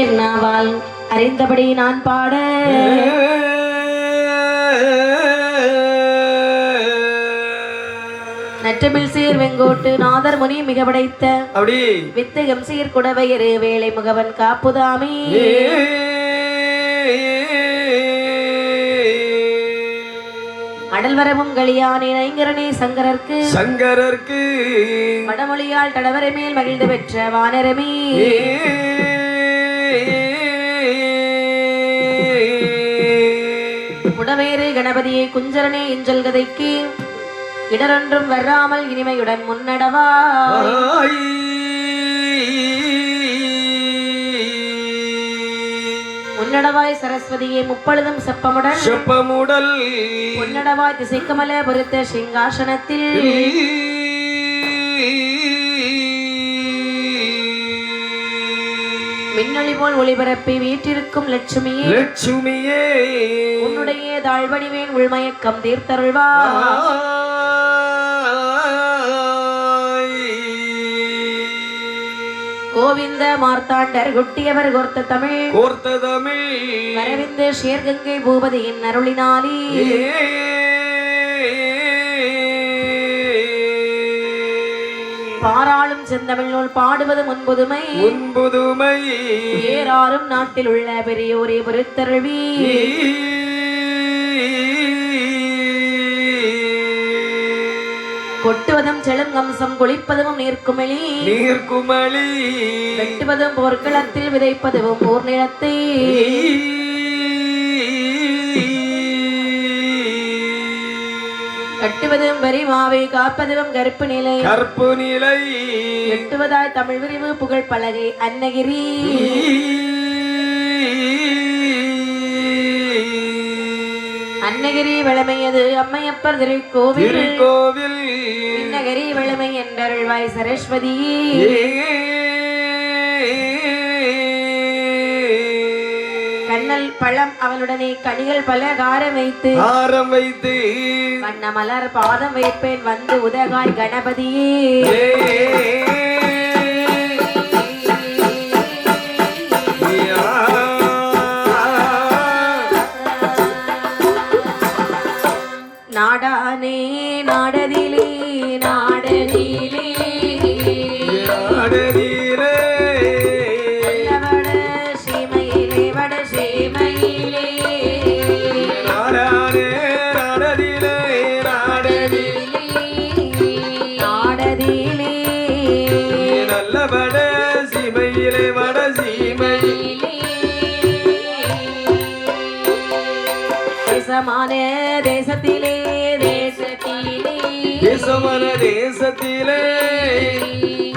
என்னாவால் அறிந்தபடி நான் பாட நற்றமிழ் சீர் வெங்கோட்டு நாதர் முனி மிக படைத்த அப்படி வித்தகம் சீர் குடவையரு வேலை முகவன் காப்புதாமே அடல்வரமும் களியானே ஐங்கரனே சங்கரர்க்கு வடமொழியால் தடவரை மேல் மகிழ்ந்து பெற்ற வானரமே குடவேறு கணபதியை குஞ்சரனே இஞ்சல் கதைக்கு இடரொன்றும் வராமல் இனிமையுடன் முன்னடவா பொன்னடவாய் சரஸ்வதியை முப்பொழுதும் செப்பமுடல் பொன்னடவாய் திசைக்கமல பொறுத்த சிங்காசனத்தில் மின்னொளி போல் ஒளிபரப்பி வீற்றிருக்கும் லட்சுமியே உன்னுடைய தாழ்வணிவேன் உள்மயக்கம் தீர்த்தருள்வா கோவிந்த மார்த்தாண்டர் குட்டியவர் கோர்த்த தமிழ் வரவிந்த சேர்கங்கை பூபதியின் அருளினாலே பாராளும் செந்தமிழ் நூல் பாடுவது முன்புதுமை ஏறாரும் நாட்டில் உள்ள பெரியோரே பொறுத்தருள்வி கொட்டுவதும் செழுங்கம்சம் குளிப்பதும் நீர்க்குமளி வெட்டுவதும் போர்க்களத்தில் விதைப்பதும் போர் நிலத்தை கட்டுவதும் வரிமாவை காப்பதும் கருப்பு நிலை எட்டுவதாய் தமிழ் விரிவு புகழ் பலகை அன்னகிரி அன்னகிரி வளமையது அம்மையப்பர் திருக்கோவில் இன்னகரி வளமை என்றருள்வாய் சரஸ்வதி கண்ணல் பழம் அவளுடனே கனிகள் பல காரம் வைத்து வண்ண மலர் பாதம் வைப்பேன் வந்து உதகாய் கணபதியே நாடானே நாடதிலே வட சீமையிலே நாடதிலே நல்ல வட சீமையிலே வட சீமையிலே தேசமான தேசத்திலே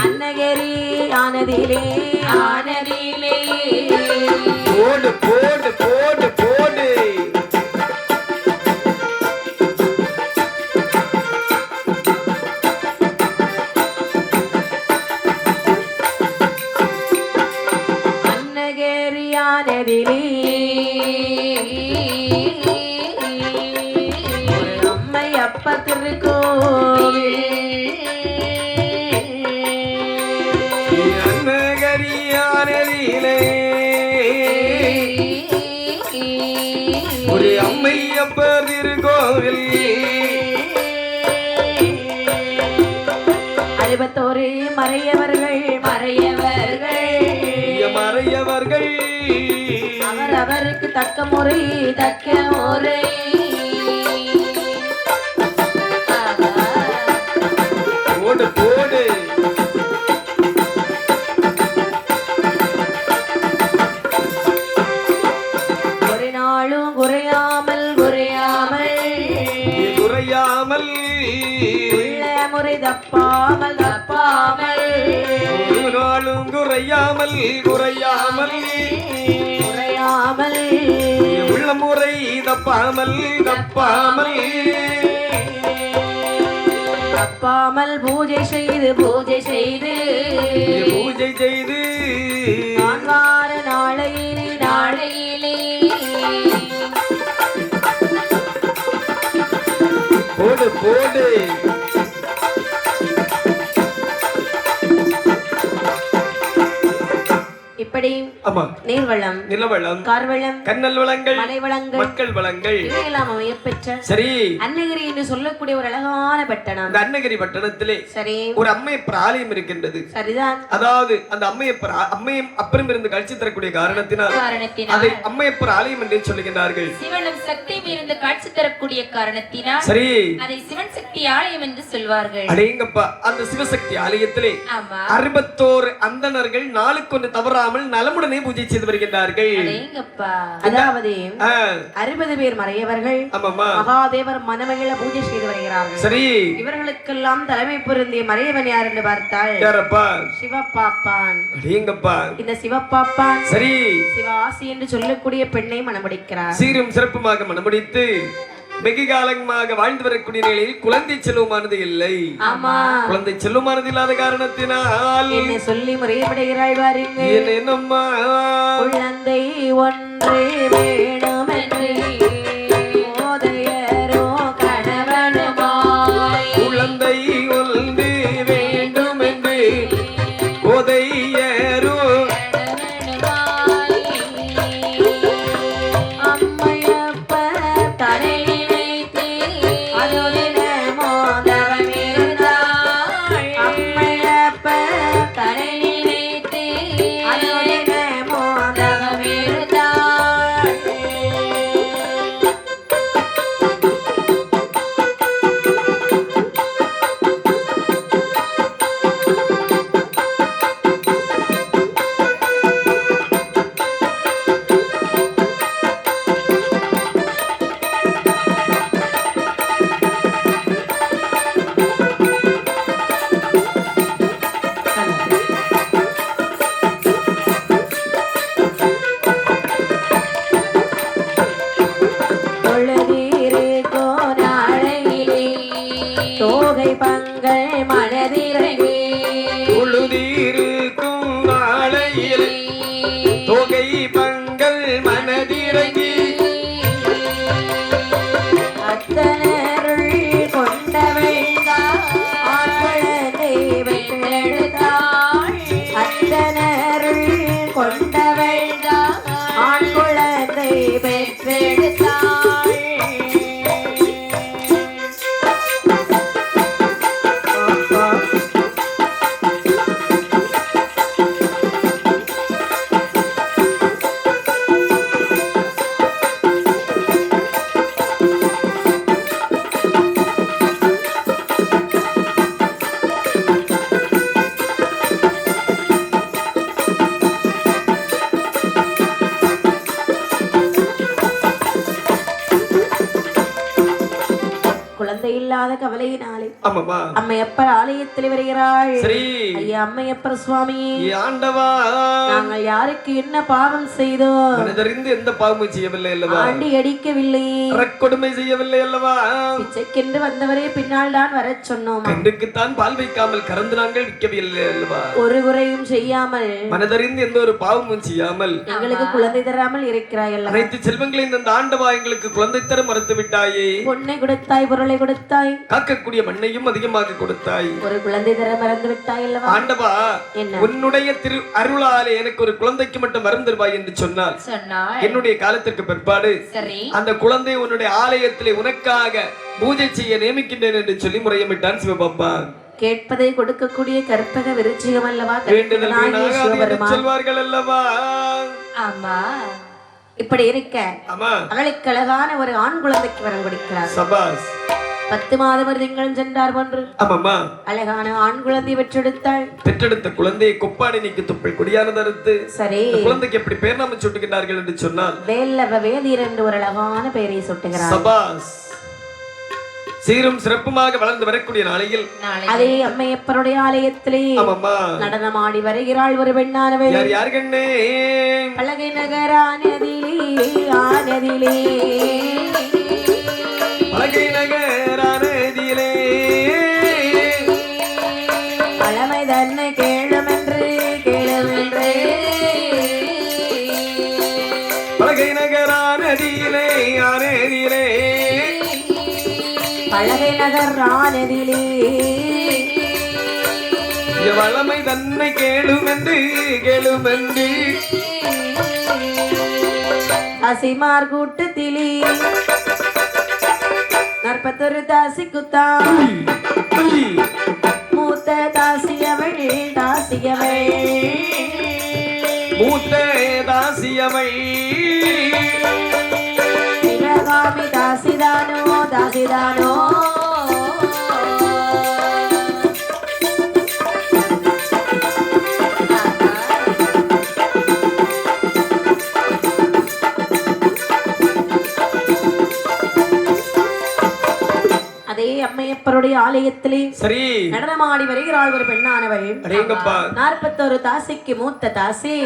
அன்னகிரி ஆனதிலே போடு அன்னகிரி ஆனதிலே அம்மையப்ப திருக்கோவில் ஒரு அம்மையப்பர் திருக்கோவில் 61 மறையவர்கள் அவரவருக்கு தக்க முறை போடு ஒரு நாளும் குறையாமல் உள்ள முறை தப்பாமல் ஒரு நாளும் குறையாமல் உள்ள முறை தப்பாமல் பூஜை செய்து நான் வார நாளையிலே போடு இப்படி ஆமா நீர்வளம், நிலவளம், கார்வளம், கண்ணல் வளங்கள், மலை வளங்கள், மக்கள் வளங்கள் இவையெல்லாம் அமையப்பெற்ற சரி அன்னகிரி என்று சொல்லக்கூடிய ஒரு அழகான பட்டணம். இந்த அன்னகிரி பட்டணத்திலே சரி, ஒரு அம்மையப்பர் ஆலயம் இருக்கின்றது. சரிதான். அதாவது அந்த அம்மையப்பர் அம்மையும் அப்புறம் இருந்து காட்சி தரக்கூடிய காரணத்தினால் அதை அம்மையப்பர் ஆலயம் என்று சொல்லுகின்றார்கள். சிவனும் சக்தியும் இருந்து காட்சி தரக்கூடிய காரணத்தினால் சரி அதை சிவன் சக்தி ஆலயம் என்று சொல்வார்கள். அடேங்கப்பா, அந்த சிவசக்தி ஆலயத்திலே ஆமா 61 அந்தணர்கள் நாளுக்கொன்று தவறாமல் நலமுடனே பூஜை செய்து வருகின்றார்கள். அடேங்கப்பா. அதாவது ஆ, 60 பேர் மறையவர்கள் ஆமாமா மகாதேவர் மனமகிழ பூஜை செய்து வருகிறார்கள். சரி இவர்களுக்கெல்லாம் தலைமை பொருந்திய மறையவன் யார் என்று பார்த்தால் யாரப்பா? சிவப்பாப்பான். அடேங்கப்பா. இந்த சிவப்பாப்பான் சரி சிவாசி என்று சொல்லக்கூடிய பெண்ணை மணமுடிக்கிறார். சீரும் சிறப்புமாக மணமுடித்து வெகு காலமாக வாழ்ந்து வரக்கூடிய நிலையில் குழந்தை செல்வமானது இல்லை. ஆமா, குழந்தை செல்வமானது இல்லாத காரணத்தினால் என்னை சொல்லி முறையப்படுகிறாள் பாருங்க. என்னம்மா குழந்தை ஒன்று வேணும் என்று மோதையரோ கணவனுமாய். குழந்தை ஒன்று வேண்டும் என்று உதையரோ அம்மையப்ப தலை நினைத்து அதோதின மோதவம் இருந்தாள். அம்மையப்ப தலை நினைத்து அதோதின மோதவம் இருந்தாள். பொழுதிருக்கோ நாளையிலே தோகை பங்கள் மனதிறங்கி உழுதிருக்கும் நாளையில் தொகை பங்கள் மனதிறங்கி அத்தனருள் கொண்டவைதான் ஆண்குழந்தை பெற்றெடுத்தாள். அத்தனருள் கொண்டவைதான் ஆண்குழந்தை பெற்றெடுத்தாள். குழந்தை இல்லாத கவலையினாலே ஆமாமா அம்மையப்பர் ஆலயத்தில் வருகிறாள். சரி ஐயா அம்மையப்பர் சுவாமி, ஆண்டவா, நாங்கள் யாருக்கு என்ன பாவம் செய்தோம்? மனதறிந்து எந்த பாவமும் செய்யவில்லை அல்லவா? ஆண்டி அடிக்கவில்லை, கொடுமை செய்யவில்லை அல்லவா? பிச்சைக்கென்று வந்தவரே பின்னால் தான் வரச் சொன்னோம். கண்டுக்குத்தான் பால் வைக்காமல் கறந்து நாங்கள் விற்கவில்லை அல்லவா? ஒரு குறையும் செய்யாமல் மனதறிந்து எந்த ஒரு பாவமும் செய்யாமல் எங்களுக்கு குழந்தை தராமல் இருக்கிறாய் அல்லவா? அனைத்து செல்வங்களையும் இந்த ஆண்டவா எங்களுக்கு குழந்தை தர மறுத்து விட்டாயே. பொன்னை கொடுத்தாய், பொருளை கொடுத்தாய், காக்கக்கூடிய மண்ணையும் அதிகமாக கொடுத்தாய். ஒரு குழந்தை தர மறந்து விட்டாய் அல்லவா? ஆண்டவா, என்ன? உன்னுடைய திரு அருளாலே எனக்கு ஒரு குழந்தைக்கு மட்டும் வரம் தருவாய் என்று சொன்னால் என்னுடைய காலத்திற்கு பிற்பாடு சரி அந்த குழந்தை உன்னுடைய ஆலயத்திலே உனக்காக பூஜை செய்ய நியமிக்கின்றேன் என்று சொல்லி முறையமிட்டான் சிவபாப்பா. கேட்பதை கொடுக்கக்கூடிய கற்பக விருச்சிகம் அல்லவா வேண்டுதல் கற்பகனாகிய வீணாகாது என்று சிவபெருமான். சொல்வார்கள் அல்லவா? ஆமா இப்படி இருக்க ஆமா அவளுக்கு அழகான ஒரு ஆண் குழந்தைக்கு வரம் கொடுக்கிறார். சபாஸ். 10 மாதம் ஒரு திங்களும் சென்றார் போன்று ஆமாமா அழகான ஆண் குழந்தை பெற்றெடுத்தாள். பெற்றெடுத்த குழந்தையை கொப்பாடி நீக்கி துப்பை கொடியானது அறுத்து சரி, இந்த குழந்தைக்கு எப்படி பேர் நாம சுட்டுகின்றார்கள் என்று சொன்னால் வேல்லவ வேதியர் என்று ஒரு அழகான பெயரை சுட்டுகிறார். சபாஸ். சீரும் சிறப்புமாக வளர்ந்து வரக்கூடிய நாளையில் அதே அம்மையப்பருடைய ஆலயத்திலே ஆமாமா நடனமாடி வருகிறாள் ஒரு பெண்ணானவள். யார் யார் கண்ணே? பலகை நகரானதிலே ஆனதிலே பலகை நகரானதிலே பழமை தன்னை கேளுமென்று கேளுமென்று பலகை நகரானதிலே ஆனதிலே பலகை நகர் ஆனதிலே வளமை தன்னை கேளுமென்று கேளுமென்று தாசிமார் கூட்டத்திலே 41 தாசி குத்தான் மூத்த தாசியவள் மூத்த தாசியவள் சிவகாமி தாசிதானோ அதே அம்மையப்பருடைய ஆலயத்திலே சரி நடனமாடி வருகிறாள் ஒரு பெண்ணானவள். அடேங்கப்பா 41 தாசிக்கு மூத்த தாசி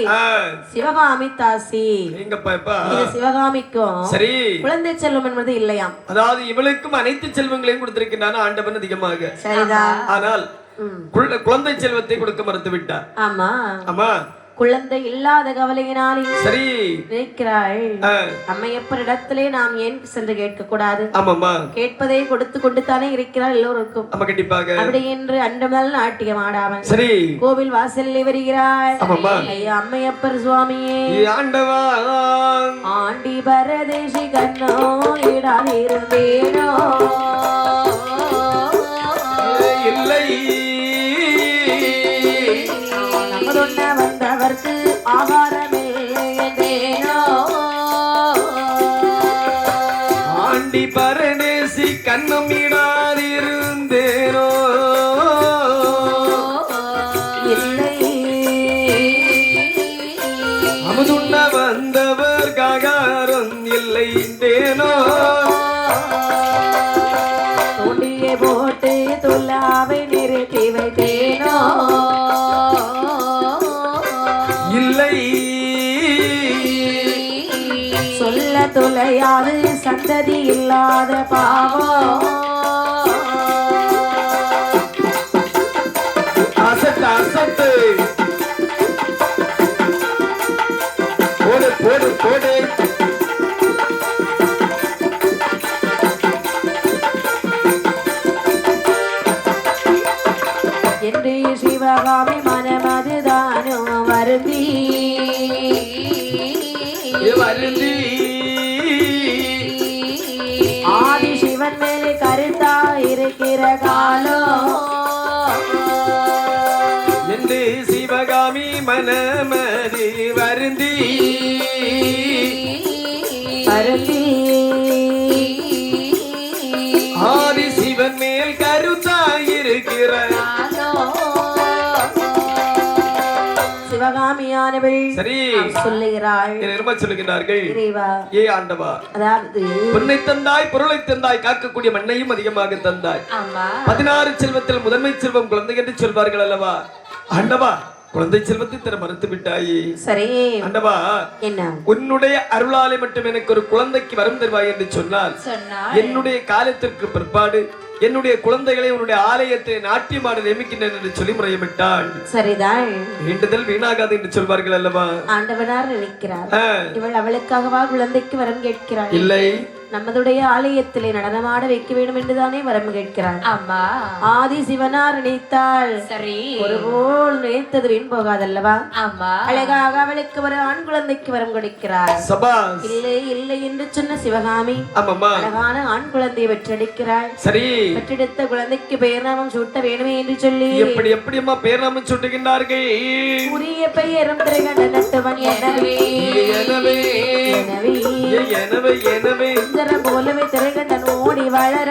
சிவகாமி தாசி. அடேங்கப்பா இது சிவகாமிக்கும் சரி குழந்தை செல்வம் என்பது இல்லையாம். அதாவது இவளுக்கும் அனைத்து செல்வங்களையும் கொடுத்திருக்கிறான் ஆண்டவன் அதிகமாக. சரிதான். ஆனால் குழந்தை செல்வத்தை கொடுக்க மறுத்து விட்டார். ஆமா ஆமா குழந்தை இல்லாத கவலையினாலே சரி நினைக்கிறாள். அம்மையப்பரிடத்திலே நாம் ஏன் சென்று கேட்க கூடாது? ஆமாமா கேட்பதை கொடுத்து கொண்டு தானே இருக்கிறாள் எல்லோருக்கும். ஆமா கண்டிப்பாக. அப்படி என்று அண்டமல் நாட்டியம் ஆடாமல் சரி கோவில் வாசலில் வருகிறாள். ஆமாமா ஐயா அம்மையப்பர் சுவாமியே ஆண்டவா ஆண்டி பரதேசி கண்ணோ இடாதிருந்தேனோ இல்லை நமதொன்ன வந்தவர்க்கு ஆகாரமே என்றேனோ ஆண்டி பரதேசி கண்ணம் இடாதிருந்தேனோ இல்லை அமுதுண்ண வந்தவர் காகாரம் இல்லை தேனோ தூண்டியை போட்டு துல்லாவை நிறுத்தி வைத்தேனோ இல்லை சொல்ல துளையாது சந்ததி இல்லாத பாவம் அசட்டு அசட்டு போடு போடு போடு என்று சிவகாமி மனமதுதானோ வருந்தி வருந்தி ஆதி சிவன் மேலே கருத்தா இருக்கிற காலம் என்று சிவகாமி மனமதி வருந்தி வருந்தி ஆதி சிவன் மேல் கருத்தாயிருக்கிற சிவகாமியானவள் சரி சொல்லுகிறாள். நிர்ம சொல்லுகிறார்கள் இறைவா ஏ ஆண்டவா அதாவது பொன்னை தந்தாய் பொருளை தந்தாய் காக்கக்கூடிய மண்ணையும் அதிகமாக தந்தாய். 16 செல்வத்தில் முதன்மை செல்வம் குழந்தை என்று சொல்வார்கள் அல்லவா? ஆண்டவா குழந்தை செல்வத்தை தர மறுத்து விட்டாயே. சரி ஆண்டவா என்ன உன்னுடைய அருளாலே மட்டும் எனக்கு ஒரு குழந்தைக்கு வரம் தருவாய் என்று சொன்னால் என்னுடைய காலத்திற்கு பிற்பாடு என்னுடைய குழந்தைகளை உன்னுடைய ஆலயத்தை நாட்டியமாட நியமிக்கின்றேன் என்று சொல்லி முறையிட்டாள். சரிதான். வேண்டுதல் வீணாகாது என்று சொல்வார்கள் அல்லவா? ஆண்டவனார் நினைக்கிறார். இவள் அவளுக்காகவா குழந்தைக்கு வரம் கேட்கிறாள்? இல்லை, நமதுடைய ஆலயத்திலே நடனமாட வைக்க வேண்டும் என்றுதானே வரம் கேட்கிறாள். ஆமா ஆதி சிவனார் நினைத்தாள். சரி ஒருபோல் நினைத்தது வீண் போகாதல்லவா? ஆமா அழகாக அவளுக்கு ஒரு ஆண் குழந்தைக்கு வரம் கொடுக்கிறார். சபாஸ். இல்லை இல்லை என்று சொன்ன சிவகாமி ஆமாமா அழகான ஆண் குழந்தையை பெற்றெடுக்கிறாள். சரி பெற்றெடுத்த குழந்தைக்கு பெயர் நாமம் சூட்ட வேணுமே என்று சொல்லி எப்படி எப்படி அம்மா பேர் நாமம் சூட்டுகின்றார்கள். உரிய பெயரும் திரைகண்ட நட்டுவன் எனவே எனவே எனவே எனவே எனவே போலவே திரைகண்டன் ஓடி வளர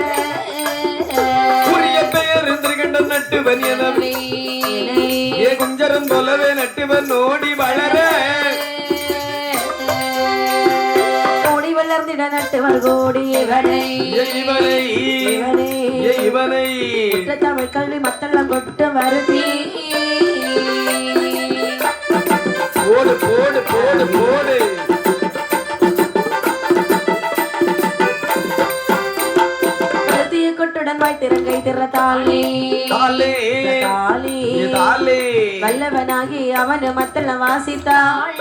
உரிய பெயர் திருகண்டன் நட்டுவன் எனவே ஏ குஞ்சரம் போலவே நட்டுவன் ஓடி வளர ஓடி வளர்ந்திட நட்டுவர் கோடி இவனை இவனை தமிழ் கல்வி மத்தெல்லாம் கொட்டு வருதி போடு போடு போடு போடு கொட்டுடன் வாய் திறங்கை திறத்தாலே வல்லவனாகி அவனு மத்தள வாசித்தாள்.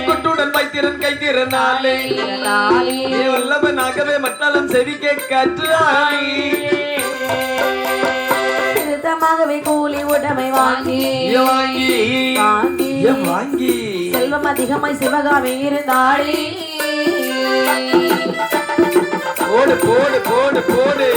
கொட்டுடன் வைத்திரன் கை திறனாலே வல்லவனாகவே மத்தளம் செவிக்க கற்றாய். திருத்தமாகவே கூலி உடைமை வாங்கி வாங்கி வாங்கி செல்வ செல்வம் அதிகமாய் சிவகாமி இருந்தாளே. போடு போடு போடு போடு.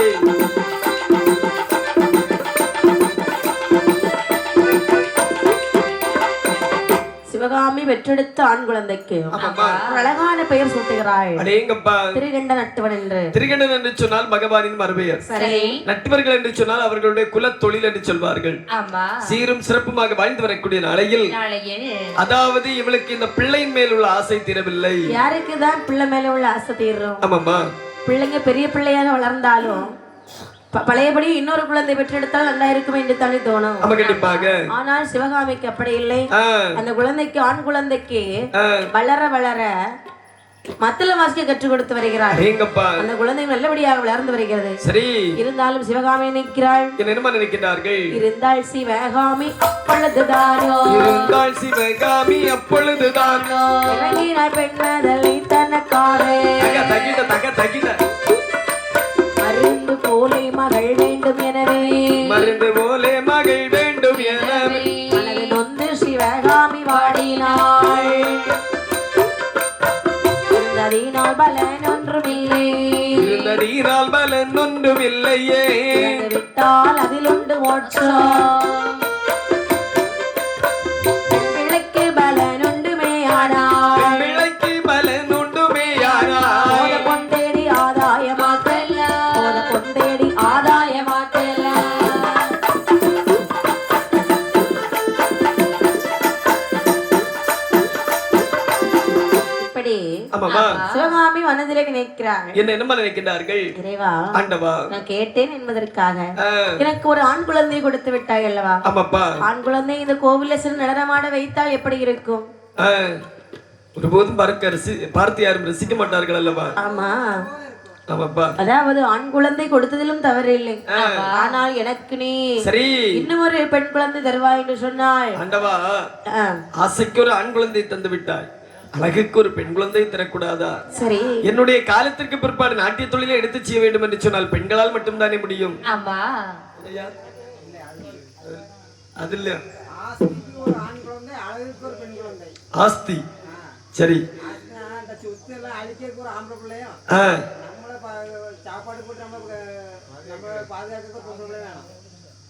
சிவகாமி பெற்றெடுத்த ஆண் குழந்தைக்கு ஆமாம்மா. ஒரு அழகான பெயர் சூட்டுகிறாள். அடேங்கப்பா. திரிகண்ட நட்டுவன் என்று. திரிகண்டன் என்று சொன்னால் பகவானின் மறுபெயர். சரி. நட்டுவர்கள் என்று சொன்னால் அவர்களுடைய குல தொழில் என்று சொல்வார்கள். ஆமா. சீரும் சிறப்புமாக வாழ்ந்து வரக்கூடிய நாளையில் அதாவது இவளுக்கு இந்த பிள்ளையின் மேல் உள்ள ஆசை தீரவில்லை. யாருக்குதான் பிள்ளை மேல உள்ள ஆசை தீரும்? ஆமாம்மா. பிள்ளைங்க பெரிய பிள்ளையாக வளர்ந்தாலும் பழையபடி இன்னொரு குழந்தை பெற்றெடுத்தால் நல்லா இருக்கும் என்று தானே தோணும். கண்டிப்பாக. ஆனால் சிவகாமிக்கு அப்படி இல்லை. அந்த குழந்தைக்கு ஆண் குழந்தைக்கு வளர வளர மத்தள வாசிக்க கற்றுக் கொடுத்து வருகிறார். அந்த குழந்தை நல்லபடியாக வளர்ந்து வருகிறது. சரி. இருந்தாலும் சிவகாமி நிற்கிறாள். என்ன நினைக்கிறார்கள்? இருந்தால் சிவகாமி அப்பொழுதுதானோ. இருந்தால் சிவகாமி அப்பொழுதுதானோ. இறங்கினாய் பெண்மதலை தனக்காரே. தகிட தக தகிட. மருந்து போலே மகள் வேண்டும் எனவே. மருந்து போலே மகள் வேண்டும் எனவே. மனது நொந்து சிவகாமி வாடினாள். இருந்ததினால் பலன் ஒன்றுமில்லை. இருந்ததினால் பலன் ஒன்றுமில்லையே. விட்டால் அதில் உண்டு மோட்சம். பிள்ளைக்கு பலன் உண்டுமே ஆனால். பிள்ளைக்கு பலன் உண்டுமே ஆனால். கொண்டேடி ஆதாயமாக்கல்ல. கொண்டேடி ஆதாயமாக்கல்ல. சிவகாமி மனதிலே நினைக்கிறார். என்ன நினைக்கிறார்கள்? இறைவா, ஆண்டவா, நான் கேட்டேன் என்பதற்காக எனக்கு ஒரு ஆண் குழந்தை கொடுத்து விட்டாய் அல்லவா? ஆமாப்பா. ஆண் குழந்தை இந்த கோவில சிறு நடனமாட வைத்தால் எப்படி இருக்கும்? ஒருபோதும் பார்த்து யாரும் ரசிக்க மாட்டார்கள் அல்லவா? ஆமா. ஆமாப்பா. அதாவது ஆண் குழந்தை கொடுத்ததிலும் தவறு இல்லை. ஆனால் எனக்கு நீ சரி இன்னும் ஒரு பெண் குழந்தை தருவாய் என்று சொன்னாய். ஆண்டவா, ஆசைக்கு ஒரு ஆண் குழந்தை தந்து விட்டாய், அழகுக்கு ஒரு பெண் குழந்தை தரக்கூடாதா? சரி. என்னுடைய காலத்திற்கு பிற்பாடு நாட்டிய தொழிலை எடுத்து செய்ய வேண்டும் என்று சொன்னால் பெண்களால் மட்டும்தானே முடியும். ஆமா. அது இல்ல ஆஸ்தி. சரி.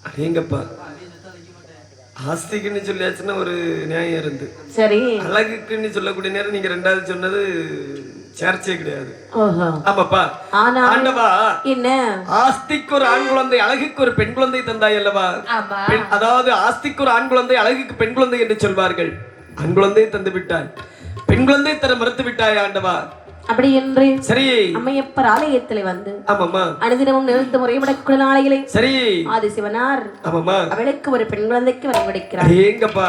அடேங்கப்பா, ஆஸ்திக்குன்னு சொல்லியாச்சுன்னா ஒரு நியாயம் இருந்து. சரி. அழகுக்குன்னு சொல்லக்கூடிய நேரம் நீங்க ரெண்டாவது சொன்னது சேர்ச்சே கிடையாது. ஆமாப்பா. ஆண்டவா, என்ன ஆஸ்திக்கு ஒரு ஆண் குழந்தை அழகுக்கு ஒரு பெண் குழந்தை தந்தாய் அல்லவா? அதாவது ஆஸ்திக்கு ஒரு ஆண் குழந்தை அழகுக்கு பெண் குழந்தை என்று சொல்வார்கள். ஆண் குழந்தையை தந்து விட்டாய், பெண் குழந்தை தர மறுத்து விட்டாய் ஆண்டவா. அப்படி என்று சரி அம்மையப்பர் ஆலயத்திலே வந்து ஆமாம்மா அனுதினமும் நிறுத்த முறைப்படக்கூடிய நாளைகளை சரி ஆதிசிவனார் ஆமாம்மா அவளுக்கு ஒரு பெண் குழந்தைக்கு வரவழைக்கிறார். ஏங்கப்பா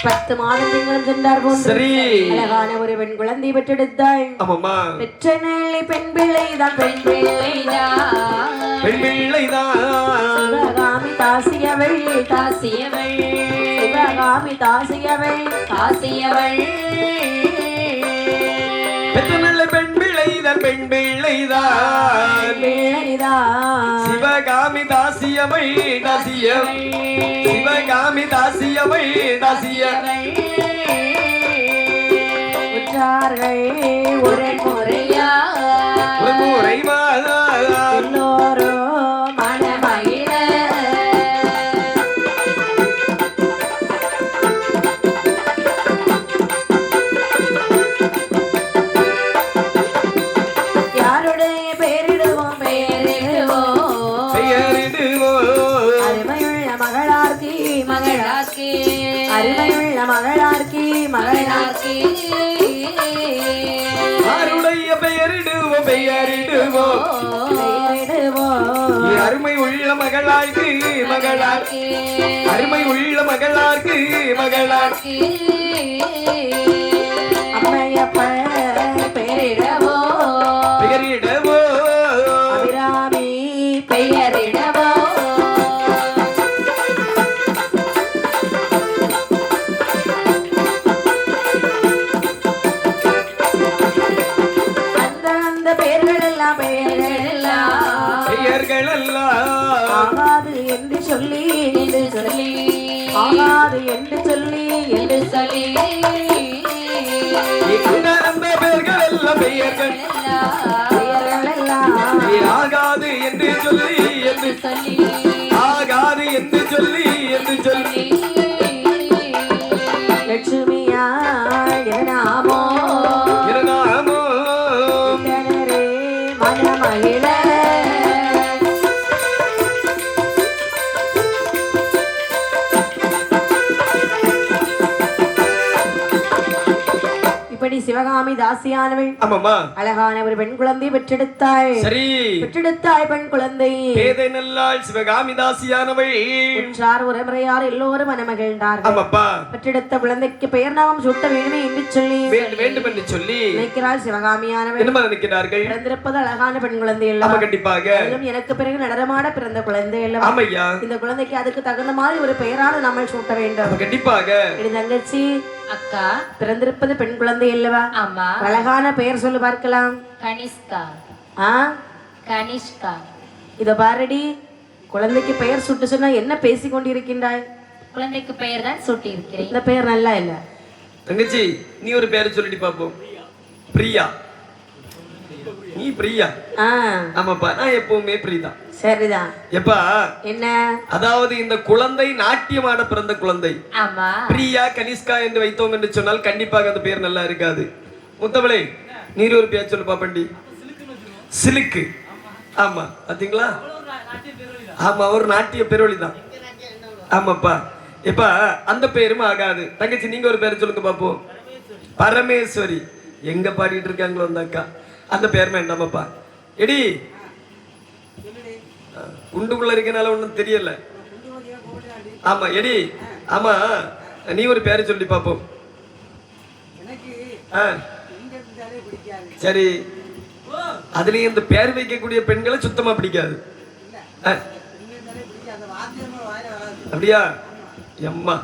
10 மாதம் திங்களும் சென்றார் போன்று சரி அழகான ஒரு பெண் குழந்தை பெற்றெடுத்தாள். ஆமாம்மா. பெற்ற நிலை பெண் பிள்ளைதான். பெண் பிள்ளைதான். பெண் பிள்ளைதான். சிவகாமி தாசியவள். தாசியவள். சிவகாமி தாசியவள். தாசியவள். பெற்ற நிலை பெண் பிள்ளைதான். பெண் பிள்ளைதான். பிள்ளைதான். சிவகாமி தாசியவள். தாசியவள். சிவகாமி தாசியவள். தாசியவள். உற்றார்கள் ஒரு முறையா ஒரு முறைவா எல்லோரோ மனமகிழ யாருடைய பெயரிடுவோம். பெயரிடுவோம். பெயரிடுவோம். அருமையுள்ள மகளார்க்கு. மகளார்க்கு. அருமையுள்ள மகளார்க்கு. மகளார்க்கு. யாருடைய பெயரிடுவோம். பெயரிடுவோம். பெயரிடுவோம். அருமை உள்ள மகளார்க்கு. மகளார்க்கு. அருமை உள்ள மகளார்க்கு. மகளார்க்கு. அம்மையப்பர் பெயரிடவோ. பெயரிடவோ. அபிராமி பெயரிடவோ. அந்த பெயர்கள் எல்லாம் பெயர்கள் எல்லாம் ஆகாது என்று சொல்லி ஆகாது என்று சொல்லி என்று சொல்லி என்று சொல்லி ஆகாது என்று சொல்லி என்று சொல்லி லட்சுமியாய் நாமோ இருநாமோ இதனரே மனமகிழ இப்படி சிவகாமி தாசியானவள் ஆமாமா அழகான ஒரு பெண் குழந்தை பெற்றெடுத்தாள். சரி பெற்றெடுத்தாள் பெண் குழந்தை. பேதை நல்லாள் சிவகாமி தாசியானவள் உற்றார் உறமுறையார் எல்லோரும் மனமகிழ்ந்தார்கள். ஆமாப்பா பெற்றெடுத்த குழந்தைக்கு பெயர் நாமம் சூட்ட வேண்டுமே என்று சொல்லி வேண்டும் என்று சொல்லி நினைக்கிறாள் சிவகாமியானவள். என்ன நினைக்கிறார்கள்? பிறந்திருப்பது அழகான பெண் குழந்தை ஆமா அல்லவா? கண்டிப்பாக மேலும் எனக்கு பிறகு நடனமாட பிறந்த குழந்தை அல்லவா? ஆமையா இந்த குழந்தைக்கு அதுக்கு தகுந்த மாதிரி ஒரு பெயரான நம்ம சூட்ட வேண்டும். ஆமா கண்டிப்பாக இது தங்கச்சி அக்கா பிறந்திருப்பது பெண் குழந்தை அல்லவா? ஆமா அழகான பெயர் சொல்லு பார்க்கலாம். கனிஷ்கா ஆ கனிஷ்கா இத பாரடி, குழந்தைக்கு பெயர் சுட்டு சொன்னா என்ன பேசிக் கொண்டிருக்கின்றாய்? குழந்தைக்கு பெயர் தான் சூட்டி இருக்கிறேன். இந்த பெயர் நல்லா இல்ல. தங்கச்சி நீ ஒரு பேரை சொல்லிட்டு பாப்போம். பிரியா. நீ பிரியா? ஆமாப்பா நான் எப்பவுமே பிரியா. சரிதான். எப்பா என்ன? அதாவது இந்த குழந்தை நாட்டியமான பிறந்த குழந்தை. ஆமா பிரியா கனிஷ்கா என்று வைத்தோம் என்று சொன்னால் கண்டிப்பாக அந்த பேர் நல்லா இருக்காது. முத்தவளே நீர் ஒரு பேர் சொல்லு பாப்பண்டி. சிலுக்கு. ஆமா பாத்தீங்களா? ஆமா ஒரு நாட்டிய பேரொழி தான். ஆமாப்பா இப்ப அந்த பேரும் ஆகாது. தங்கச்சி நீங்க ஒரு பேர் சொல்லுங்க பாப்போம். பரமேஸ்வரி. எங்க பாடிட்டு இருக்காங்களோ அந்த அக்கா, அந்த பேர் வேண்டாமப்பா. எடி குண்டுக்குள்ள இருக்கனால ஒண்ணும் தெரியல. ஆமா எடி ஆமா நீ ஒரு பேரை சொல்லி பாப்போம். சரி அதுலயும் இந்த பேர் வைக்கக்கூடிய பெண்களை சுத்தமா பிடிக்காது. அப்படியா? எம்மா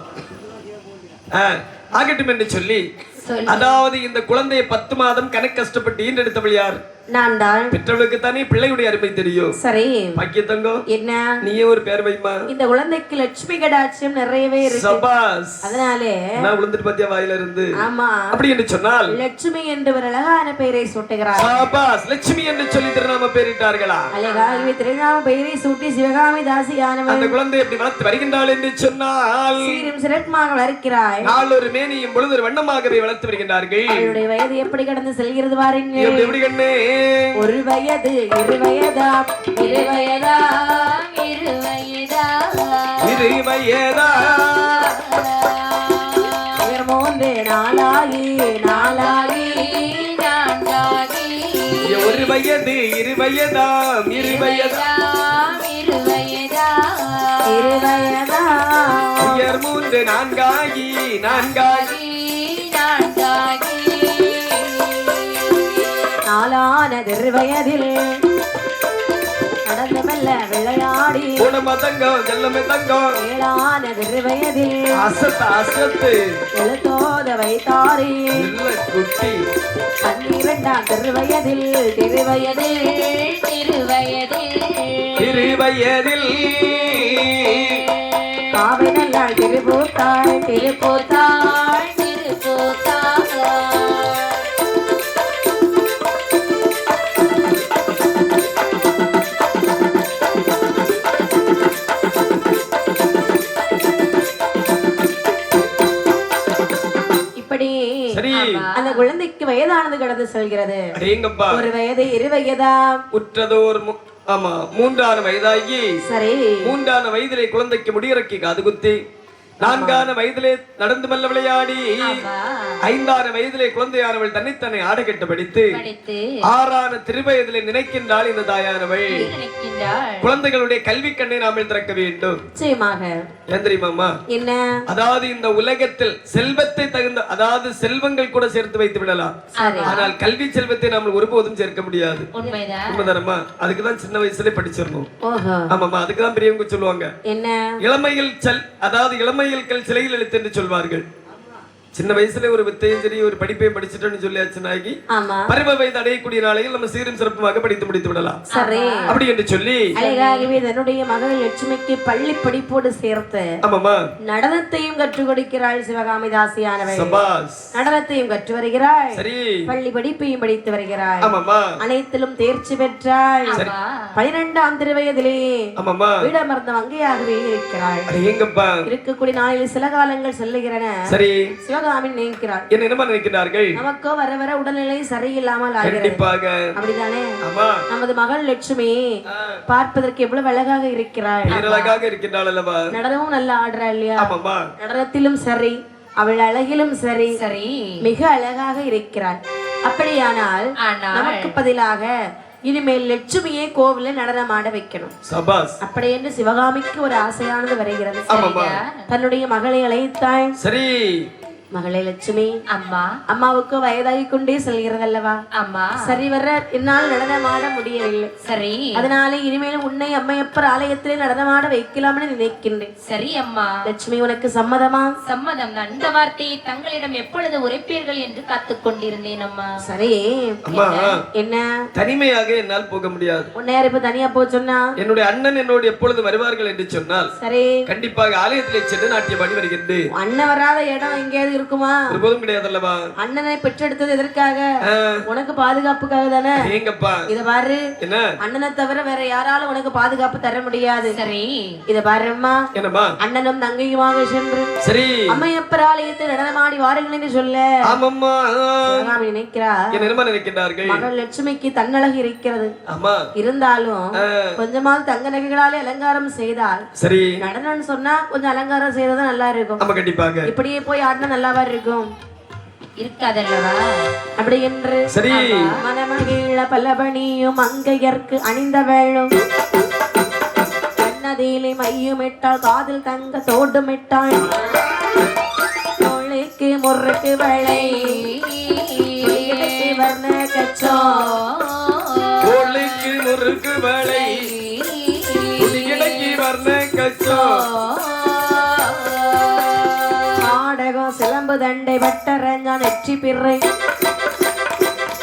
ஆகட்டும் என்று சொல்லி அதாவது இந்த குழந்தையை 10 மாதம் கணக்கு கஷ்டப்பட்டு ஈன்றெடுத்தவள் யார்? நான் தான். பெற்றவளுக்கு தானே பிள்ளையுடைய அருமை தெரியும். சரி பாக்கிய தங்கம் என்ன? நீயே ஒரு பேர் வைமா. இந்த குழந்தைக்கு லட்சுமி கடாட்சியம் நிறையவே இருக்கு. சபாஸ். அதனாலே நான் விழுந்துட்டு பாத்தியா வாயில இருந்து. ஆமா அப்படி என்று சொன்னால் லட்சுமி என்று ஒரு அழகான பெயரை சூட்டுகிறார். சபாஸ். லட்சுமி என்று சொல்லி திருநாம பேரிட்டார்களா? அழகாகவே திருநாம பெயரை சூட்டி சிவகாமி தாசியானவள் அந்த குழந்தை எப்படி வளர்த்து வருகின்றாள் என்று சொன்னால் சீரும் சிறப்புமாக வளர்க்கிறாய். நாள் ஒரு மேனியும் பொழுது ஒரு வண்ணமாகவே வளர்த்து வருகின்றார்கள். அவளுடைய வயது எப்படி கடந்து செல்கிறது பாருங்க. எப்படி கண்ணே? ஒரு வயது, இரு வயதா, இரு வயதா, இரு வயதா, இரு வயதா, இவர் மூன்று நாளாகி, நாளாகி, நான்காகி, ஒரு வயது, இரு வயதா, இரு வயதா, இரு வயதா, இரு வயதா, உயர் மூன்று நான்காகி, நான்காகி, நான்காகி, நாளானது வயதில் நடந்து மெல்ல விளையாடி குணம தங்கம் செல்லமே தங்கம் ஏழானது வயதில் அசத்து அசத்து எழுத்தோத வைத்தாரி இல்ல குட்டி 12ஆம் திருவயதில் திருவயதில் திருவயதில் திருவயதில் காவை நல்லாள் திருப்பூத்தாள் திருப்பூத்தாள் திருப்பூத்தாள் அந்த குழந்தைக்கு வயதானது கடந்து செல்கிறது. ஒரு வயது, இரு வயதா, உற்றதோர் ஆமா 3ஆன வயதாகி சரி 3ஆன வயதிலே குழந்தைக்கு முடியிறக்கி காது குத்தி 4ஆன வயதிலே நடந்து மெல்ல விளையாடி 5ஆன வயதிலே குழந்தையானவள் தன்னைத்தன்னை ஆடகெட்டு படித்து 6ஆன திருவயதிலே நினைக்கின்றாள் இந்த தாயானவள். குழந்தைகளுடைய கல்வி கண்ணை நாமல் திறக்க வேண்டும். நிச்சயமாக. ஏன் தெரியுமாமா? என்ன? அதாவது இந்த உலகத்தில் செல்வத்தை தகுந்த அதாவது செல்வங்கள் கூட சேர்த்து வைத்து விடலாம், ஆனால் கல்வி செல்வத்தை நாம் ஒருபோதும் சேர்க்க முடியாது. உண்மைதானமா? அதுக்குதான் சின்ன வயசுல படிச்சிடணும். ஆமாமா, அதுக்குதான் பெரியவங்க சொல்லுவாங்க என்ன இளமையில் அதாவது இளமையில் சிலையில் எழுத்து என்று சொல்வார்கள். சின்ன வயசுல ஒரு வித்தையும் சரி ஒரு படிப்பையும் படிச்சுட்டோன்னு சொல்லியாச்சுனாகி ஆமா பருவ வயது அடையக்கூடிய நாளையில் நம்ம சீரும் சிறப்புமாக படித்து முடித்து விடலாம் சரி அப்படி என்று சொல்லி அழகாகவே தன்னுடைய மகள் லட்சுமிக்கு பள்ளி படிப்போடு சேர்த்து ஆமாமா நடனத்தையும் கற்றுக் கொடுக்கிறாள் சிவகாமி தாசியானவள் சபாஸ் நடனத்தையும் கற்று வருகிறாள் சரி பள்ளி படிப்பையும் படித்து வருகிறாள் ஆமாமா அனைத்திலும் தேர்ச்சி பெற்றாள் 12ஆம் திருவயதிலே ஆமாமா வீடமர்ந்த மங்கையாகவே இருக்கிறாள் எங்கப்பா இருக்கக்கூடிய நாளில் சில காலங்கள் செல்லுகிறன சரி சிவகாமி நினைக்கிறாள் என்ன நினைக்கிறார்கள் நமக்கோ வர வர உடல்நிலை சரியில்லாமல் ஆகிறது கண்டிப்பாக அப்படிதானே ஆமா நமது மகள் லட்சுமி பார்ப்பதற்கு எவ்வளவு அழகாக இருக்கிறாள் அழகாக இருக்கின்றாள் அல்லவா நடனமும் நல்லா ஆடுறா இல்லையா ஆமாமா நடனத்திலும் சரி அவள் அழகிலும் சரி சரி மிக அழகாக இருக்கிறாள் அப்படியானால் ஆனால் நமக்கு பதிலாக இனிமேல் லட்சுமியை கோவில நடனமாட வைக்கணும் சபாஸ் அப்படி என்று சிவகாமிக்கு ஒரு ஆசையானது வருகிறது ஆமாமா தன்னுடைய மகளை அழைத்தாள் சரி மகளே லட்சுமி அம்மா அம்மாவுக்கு வயதாகி கொண்டே செல்கிறது அல்லவா அம்மா சரி வர என்னால் நடனமாட முடியவில்லை சரி அதனால இனிமேலும் உன்னை அம்மையப்பர் ஆலயத்திலே நடனமாட வைக்கலாம்னு நினைக்கின்றேன் சரி அம்மா லட்சுமி உனக்கு சம்மதமா சம்மதம் அந்த வார்த்தையை தங்களிடம் எப்பொழுது உரைப்பீர்கள் என்று காத்துக் கொண்டிருந்தேன் அம்மா சரி அம்மா என்ன தனிமையாக என்னால் போக முடியாது உன்னை யார் இப்ப தனியா போ சொன்னா என்னுடைய அண்ணன் என்னோடு எப்பொழுது வருவார்கள் என்று சொன்னால் சரி கண்டிப்பாக ஆலயத்திலே சென்று நாட்டியமாடி வருகின்றேன் அண்ணன் வராத இடம் எங்கேயாவது இருக்குமா ஒருபோதும் கிடையாது அல்லவா அண்ணனை பெற்றெடுத்தது எதற்காக உனக்கு பாதுகாப்புக்காக தானே ஏங்கப்பா இத பாரு என்ன அண்ணனை தவிர வேற யாராலும் உனக்கு பாதுகாப்பு தர முடியாது சரி இத பாரும்மா என்னம்மா அண்ணனும் தங்கையுமாக சென்று சரி அம்மையப்பர் ஆலயத்தில் நடனமாடி வாருங்கள் என்று சொல்ல ஆமாம்மா சிவகாமி நினைக்கிறா என்ன நினைக்கின்றார்கள் மகள் லட்சுமிக்கு தன்னழகு இருக்கிறது ஆமா இருந்தாலும் கொஞ்சமாவது தங்க நகைகளாலே அலங்காரம் செய்தால் சரி நடனம்னு சொன்னா கொஞ்சம் அலங்காரம் செய்தா நல்லா இருக்கும் ஆமா கண்டிப்பாக இப்படியே போய் ஆடினா நல்லாவா இருக்கும் இருக்காதல்லவா அப்படி என்று சரி மனமகிழ பல்லபணியும் அங்கையர்க்கு அணிந்த வேளும் கண்ணதிலே மையுமிட்டாள் காதில் தங்க தோடுமிட்டாள் தோளுக்கு முறுக்கு வளை வர்ண கச்சோ தோளுக்கு முறுக்கு வளை வர்ண கச்சோ சிலம்பு தண்டை வட்டரஞ்சான் நெற்றி பிறை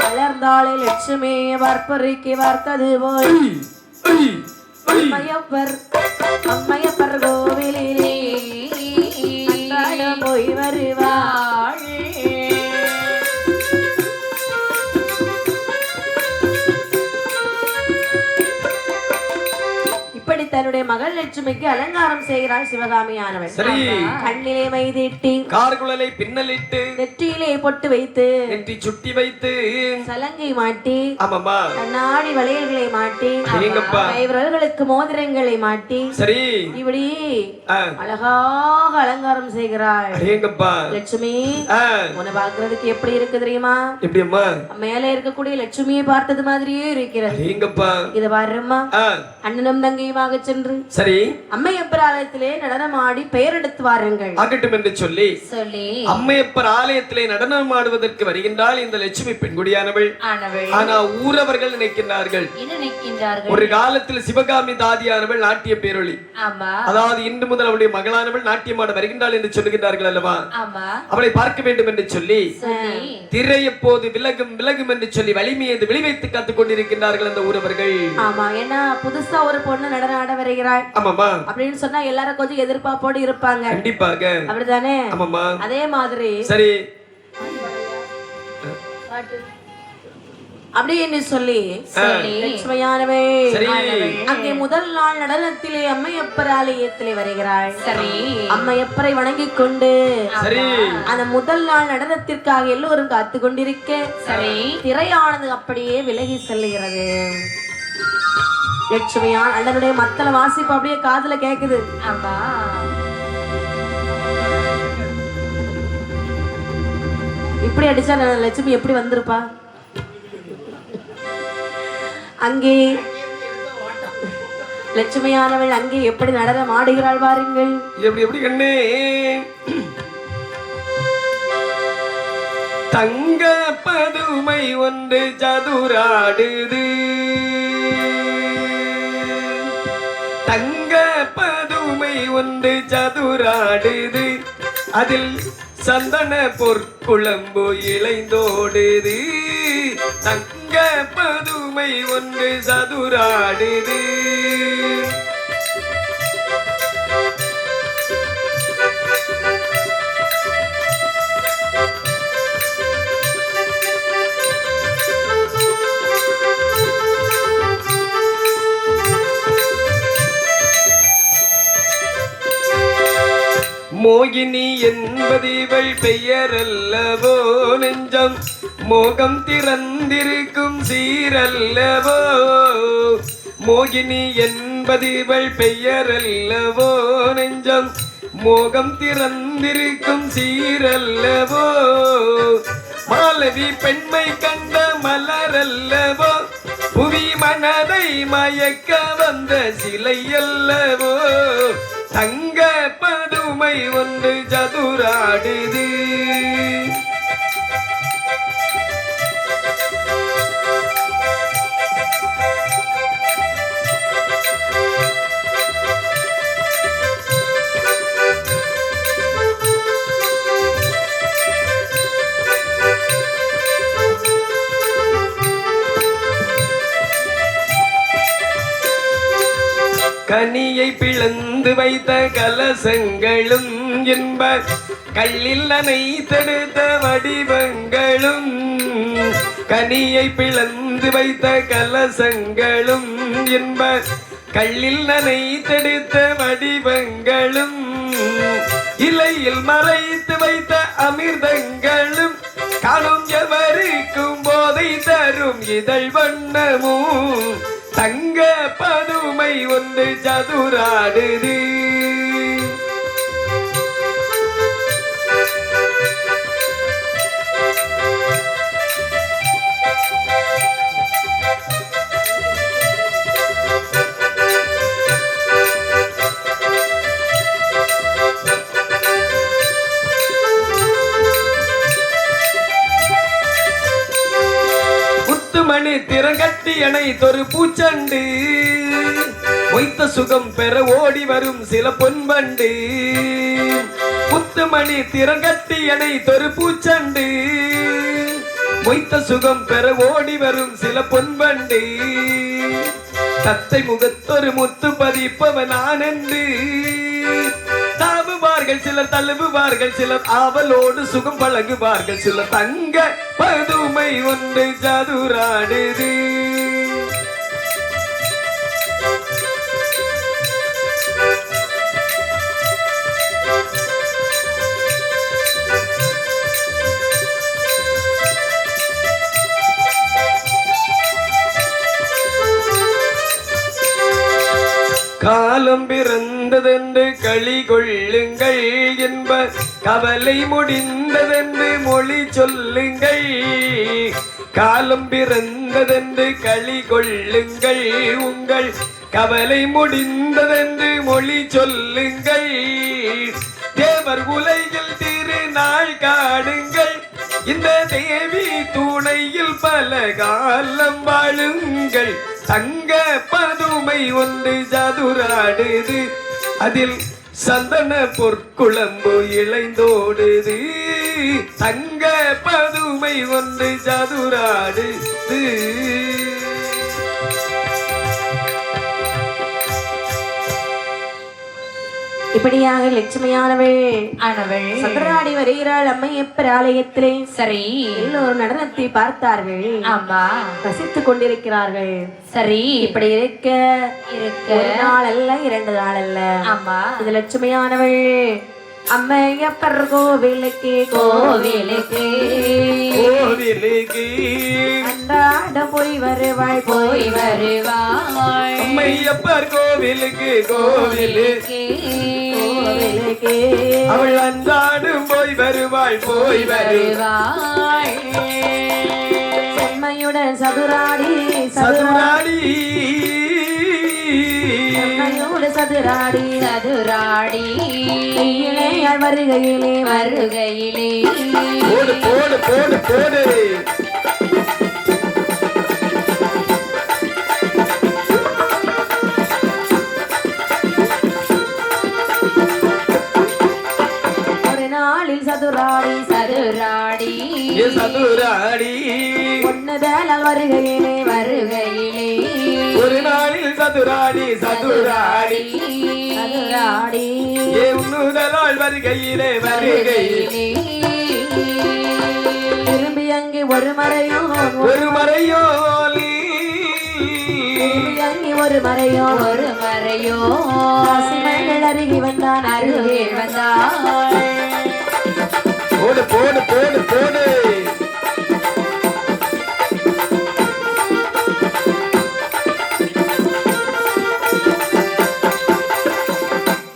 வளர்ந்தாளை லட்சுமி வார்ப்பறிக்கு வார்த்தது போல் அம்மையப்பர் கோவிலிலே போய் வருவாள் இப்படி தன்னுடைய மகள் லட்சுமிக்கு அலங்காரம் செய்கிறாள் சிவகாமியானவள் கண்ணிலே மை தீட்டி கார்குழலை பின்னலிட்டு நெற்றியிலே பொட்டு வைத்து நெற்றி சுட்டி வைத்து சலங்கை மாட்டி ஆமாமா கண்ணாடி வளையல்களை மாட்டி கைவிரல்களுக்கு மோதிரங்களை மாட்டி சரி இப்படி அழகாக அலங்காரம் செய்கிறாள் லட்சுமி உன்னை பார்க்கறதுக்கு எப்படி இருக்கு தெரியுமா எப்படியம்மா மேலே இருக்கக்கூடிய லட்சுமியை பார்த்தது மாதிரியே இருக்கிறது இத பாருமா அண்ணனும் தங்கையுமாக சென்று சரி அம்மையப்பர் ஆலயத்திலே நடனமாடி பெயர் எடுத்து வாருங்கள் ஆகட்டும் என்று சொல்லி அம்மையப்பர் ஆலயத்திலே நடனம் ஆடுவதற்கு வருகின்றால் இந்த லட்சுமி பெண்குடியானவள் ஆனா ஊரவர்கள் நினைக்கின்றார்கள் ஒரு காலத்தில் சிவகாமி தாதியானவள் நாட்டிய பேரொளி அதாவது இன்று முதல் அவளுடைய மகளானவள் நாட்டியமாட வருகின்றாள் என்று சொல்லுகின்றார்கள் அல்லவா அவளை பார்க்க வேண்டும் என்று சொல்லி திரை எப்போது விலகும் விலகும் என்று சொல்லி வலிமையை வெளிவைத்து காத்துக் கொண்டிருக்கின்றார்கள் அந்த ஊரவர்கள் ஆமா ஏன்னா புதுசா ஒரு பொண்ணு நடனம் ஆட வருகிறாள் அப்படின்னு சொன்னா எல்லாரும் கொஞ்சம் எதிர்பார்ப்போடு இருப்பாங்க கண்டிப்பாக அப்படிதானே அதே மாதிரி சரி அப்படின்னு சொல்லி லட்சுமியானவே அங்கே முதல் நாள் நடனத்திலே அம்மையப்பர் ஆலயத்திலே வருகிறாள் அம்மையப்பரை வணங்கிக் கொண்டு அந்த முதல் நாள் நடனத்திற்காக எல்லோரும் காத்து கொண்டிருக்க திரையானது அப்படியே விலகி செல்லுகிறது லட்சுமியான் அண்ணனுடைய மத்தள வாசிப்பு அப்படியே காதுல கேக்குது அம்மா இப்படி அடிச்சா லட்சுமி எப்படி வந்திருப்பா அங்கே லட்சுமியானவள் அங்கே எப்படி நடனம் ஆடுகிறாள் பாருங்கள் எப்படி எப்படி கண்ணே தங்க பதுமை ஒன்று சதுராடுது தங்க பதுமை ஒன்று சதுராடுது அதில் சந்தன பொற்குழம்பு இளைந்தோடுது தங்க பதுமை ஒன்று சதுராடுது மோகினி என்பது இவள் பெயரல்லவோ நெஞ்சம் மோகம் திறந்திருக்கும் சீரல்லவோ மோகினி என்பது இவள் பெயரல்லவோ நெஞ்சம் மோகம் திறந்திருக்கும் சீரல்லவோ மாலவி பெண்மை கண்ட மலரல்லவோ புவி மனதை மயக்க வந்த சிலை அல்லவோ தங்க பதுமை ஒன்று சதுராடுது கனியை பிளந்து வைத்த கலசங்களும் என்ப கல்லில் நனைத்தெடுத்த வடிவங்களும் கனியை பிளந்து வைத்த கலசங்களும் என்ப கல்லில் நனைத்தெடுத்த வடிவங்களும் இலையில் மறைத்து வைத்த அமிர்தங்களும் காணும் எவருக்கும் போதை தரும் இதழ் வண்ணமும் தங்க பதுமை ஒன்று சதுராடுது மணி திறங்கட்டி அணை தொரு பூச்சண்டு மொய்த்த சுகம் பெற ஓடி வரும் சில பொன்பண்டு முத்துமணி திறங்கட்டி அணை தொரு பூச்சண்டு மொய்த்த சுகம் பெற ஓடி வரும் சில பொன்பண்டு தத்தை முகத்தொரு முத்து பதிப்பவன் நான் என்று தாவுவார்கள் சிலர் தழுவுவார்கள் சிலர் ஆவலோடு சுகம் பழகுவார்கள் சிலர் தங்க பதுமை ஒன்று சதுராடுது காலம் பிறந்ததென்று களி கொள்ளுங்கள் என்ப கவலை முடிந்ததென்று மொழி சொல்லுங்கள் காலம் பிறந்ததென்று களி கொள்ளுங்கள் உங்கள் கவலை முடிந்ததென்று மொழி சொல்லுங்கள் தேவர் உலகில் திருநாள் காடுங்கள் இந்த தேவி துணையில் பல காலம் வாழுங்கள் தங்க பதுமை ஒன்று சதுராடுது அதில் சந்தன பொற்குழம்பு இளைந்தோடுது தங்க பதுமை ஒன்று சதுராடுது இப்படியாக லட்சுமியானவள் சதுராடி வருகிறாள் அம்மையப்பர் ஆலயத்திலே. சரி, எல்லோரும் நடனத்தை பார்த்தார்கள். ஆமா, ரசித்துக் கொண்டிருக்கிறார்கள். சரி, இப்படி இருக்க ஒரு நாள் அல்ல 2 நாள் அல்ல. ஆமா, இது லட்சுமியானவள் அம்மையப்பர் கோவிலுக்கு அன்றாட போய் வருவாள் அம்மையப்பர் கோவிலுக்கு அவள் அன்றாடும் போய் வருவாள் செம்மையுடன் சதுராடி இளையாள் வருகையிலே போடு போடு போடு போடு ஒரு நாளில் சதுராடி சதுராடி ஒன்னுதலால் வருகையிலே வருகையிலே ஒரு நாளில் சதுராடி சதுராடி சதுராடி ஏ உன்னுதலால் வருகையிலே வருகையிலே திரும்பி அங்கே ஒரு மறையோ ஒரு மறையோலி திரும்பி அங்கே ஒரு மறையோ ஒரு மறையோ பசுமைகள் அருகி வந்தான் அருகே வந்தாள் போடு போடு போடு போடு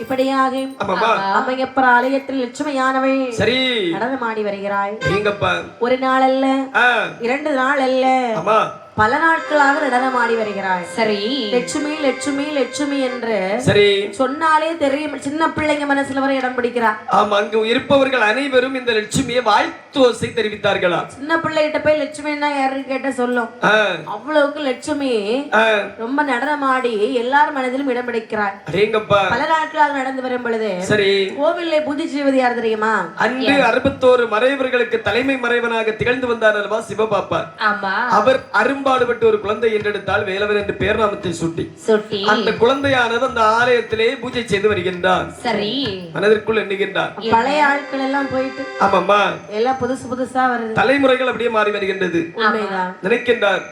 இப்படியாக ஆமாமா அம்மையப்பர் ஆலயத்தில் லட்சுமியானவள் சரி நடனமாடி வருகிறாள் நீங்கப்பா ஒரு நாள் அல்ல ஆ 2 நாள் அல்ல ஆமா பல நாட்களாக நடனமாடி வருகிறாள் சரி லட்சுமி லட்சுமி லட்சுமி என்று சரி சொன்னாலே தெரியும் சின்ன பிள்ளைங்க மனசுல வர இடம் பிடிக்கிறார் ஆமா அங்கு இருப்பவர்கள் அனைவரும் இந்த லட்சுமியை வாழ்த்துவசை தெரிவித்தார்களா சின்ன பிள்ளைகிட்ட போய் லட்சுமின்னா யாருன்னு கேட்ட சொல்லும் ஆ, அவ்வளவுக்கு லட்சுமி ஆ, ரொம்ப நடனமாடி எல்லார் மனதிலும் இடம் பிடிக்கிறாள் அடேங்கப்பா பல நாட்களாக நடந்து வரும் பொழுது சரி கோவிலை பூஜை செய்வது யார் தெரியுமா அன்று 61 மறைவர்களுக்கு தலைமை மறைவனாக திகழ்ந்து வந்தார் அல்லவா சிவபாப்பா ஆமா அவர் அரும்பாடுபட்டு ஒரு குழந்தை என்றெடுத்தால் வேலவன் என்று பேர் நாமத்தை சுட்டி சுட்டி அந்த குழந்தையானது அந்த ஆலயத்திலே பூஜை செய்து வருகின்றார் சரி மனதிற்குள் எண்ணுகின்றார் பழைய ஆட்கள் எல்லாம் போயிட்டு ஆமாம்மா எல்லாம் புதுசு புதுசா வருது தலைமுறைகள் அப்படியே மாறி வருகின்றது உண்மைதான் நினைக்கின்றார்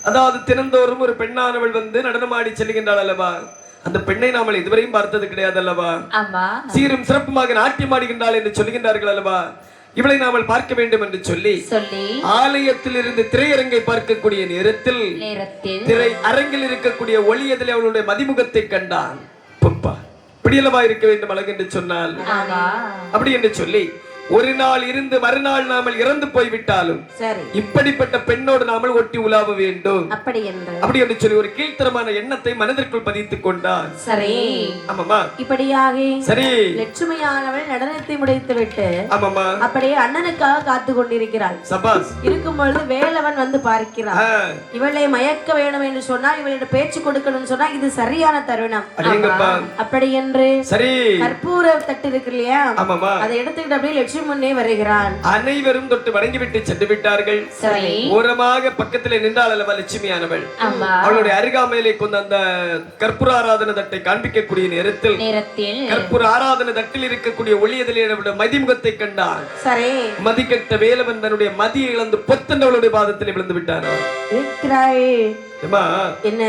அதாவது தினந்தோறும் ஒரு பெண்ணானவள் வந்து நடனமாடி செல்கின்றாள் அல்லவா அந்த பெண்ணை நாமல் இதுவரையும் பார்த்தது கிடையாது அல்லவா ஆமா சீரும் சிறப்புமாக நாட்டியமாடுகின்றாள் என்று சொல்லுகின்றார்கள் அல்லவா இவளை நாமல் பார்க்க வேண்டும் என்று சொல்லி சொல்லி ஆலயத்தில் இருந்து திரையரங்கை பார்க்கக்கூடிய நேரத்தில் நேரத்தில் திரை அரங்கில் இருக்கக்கூடிய ஒளியதில் அவளுடைய மதிமுகத்தை கண்டான் பப்பா இப்படியல்லவா இருக்க வேண்டும் அழகு என்று சொன்னால் ஆமா அப்படி என்று சொல்லி ஒரு நாள் இருந்து மறுநாள் நாமல் இறந்து போய்விட்டாலும் சரி இப்படிப்பட்ட பெண்ணோடு நாமல் ஒட்டி உலாவ வேண்டும் அப்படி என்று அப்படி என்று சொல்லி ஒரு கீழ்த்தரமான எண்ணத்தை மனதிற்குள் பதித்துக் கொண்டான் சரி ஆமாமா இப்படியாக சரி லட்சுமியானவள் நடனத்தை முடித்து விட்டு ஆமாமா அப்படியே அண்ணனுக்காக காத்து கொண்டிருக்கிறாள் சபாஸ் இருக்கும் பொழுது வேலவன் வந்து பார்க்கிறான் ஆ, இவளை மயக்க வேணும் என்று சொன்னால் இவளிடம் பேச்சு கொடுக்கணும்னு சொன்னா இது சரியான தருணம் அடேங்கப்பா அப்படி என்று சரி கற்பூர தட்டு இருக்கு இல்லையா ஆமாமா அதை எடுத்துக்கிட்டு அப்படியே லட்சுமி முன்னே வருகிறான் அனைவரும் தொட்டு வணங்கிவிட்டு சென்று விட்டார்கள் சரி ஓரமாக பக்கத்துல நின்றாள் அல்லவா லட்சுமியானவள் ஆமா அவளுடைய அருகாமையிலே கொண்டு அந்த கற்பூர ஆராதனை தட்டை காண்பிக்கக்கூடிய நேரத்தில் நேரத்தில் கற்பூர ஆராதனை தட்டில் இருக்கக்கூடிய ஒளியதிலே அவளுடைய மதிமுகத்தை கண்டான் சரி மதிக்கட்ட வேலவன் தன்னுடைய மதியை இழந்து பொத்தண்டவளுடைய பாதத்தில் விழுந்து விட்டான் இருக்கிறாய் ஏமா என்ன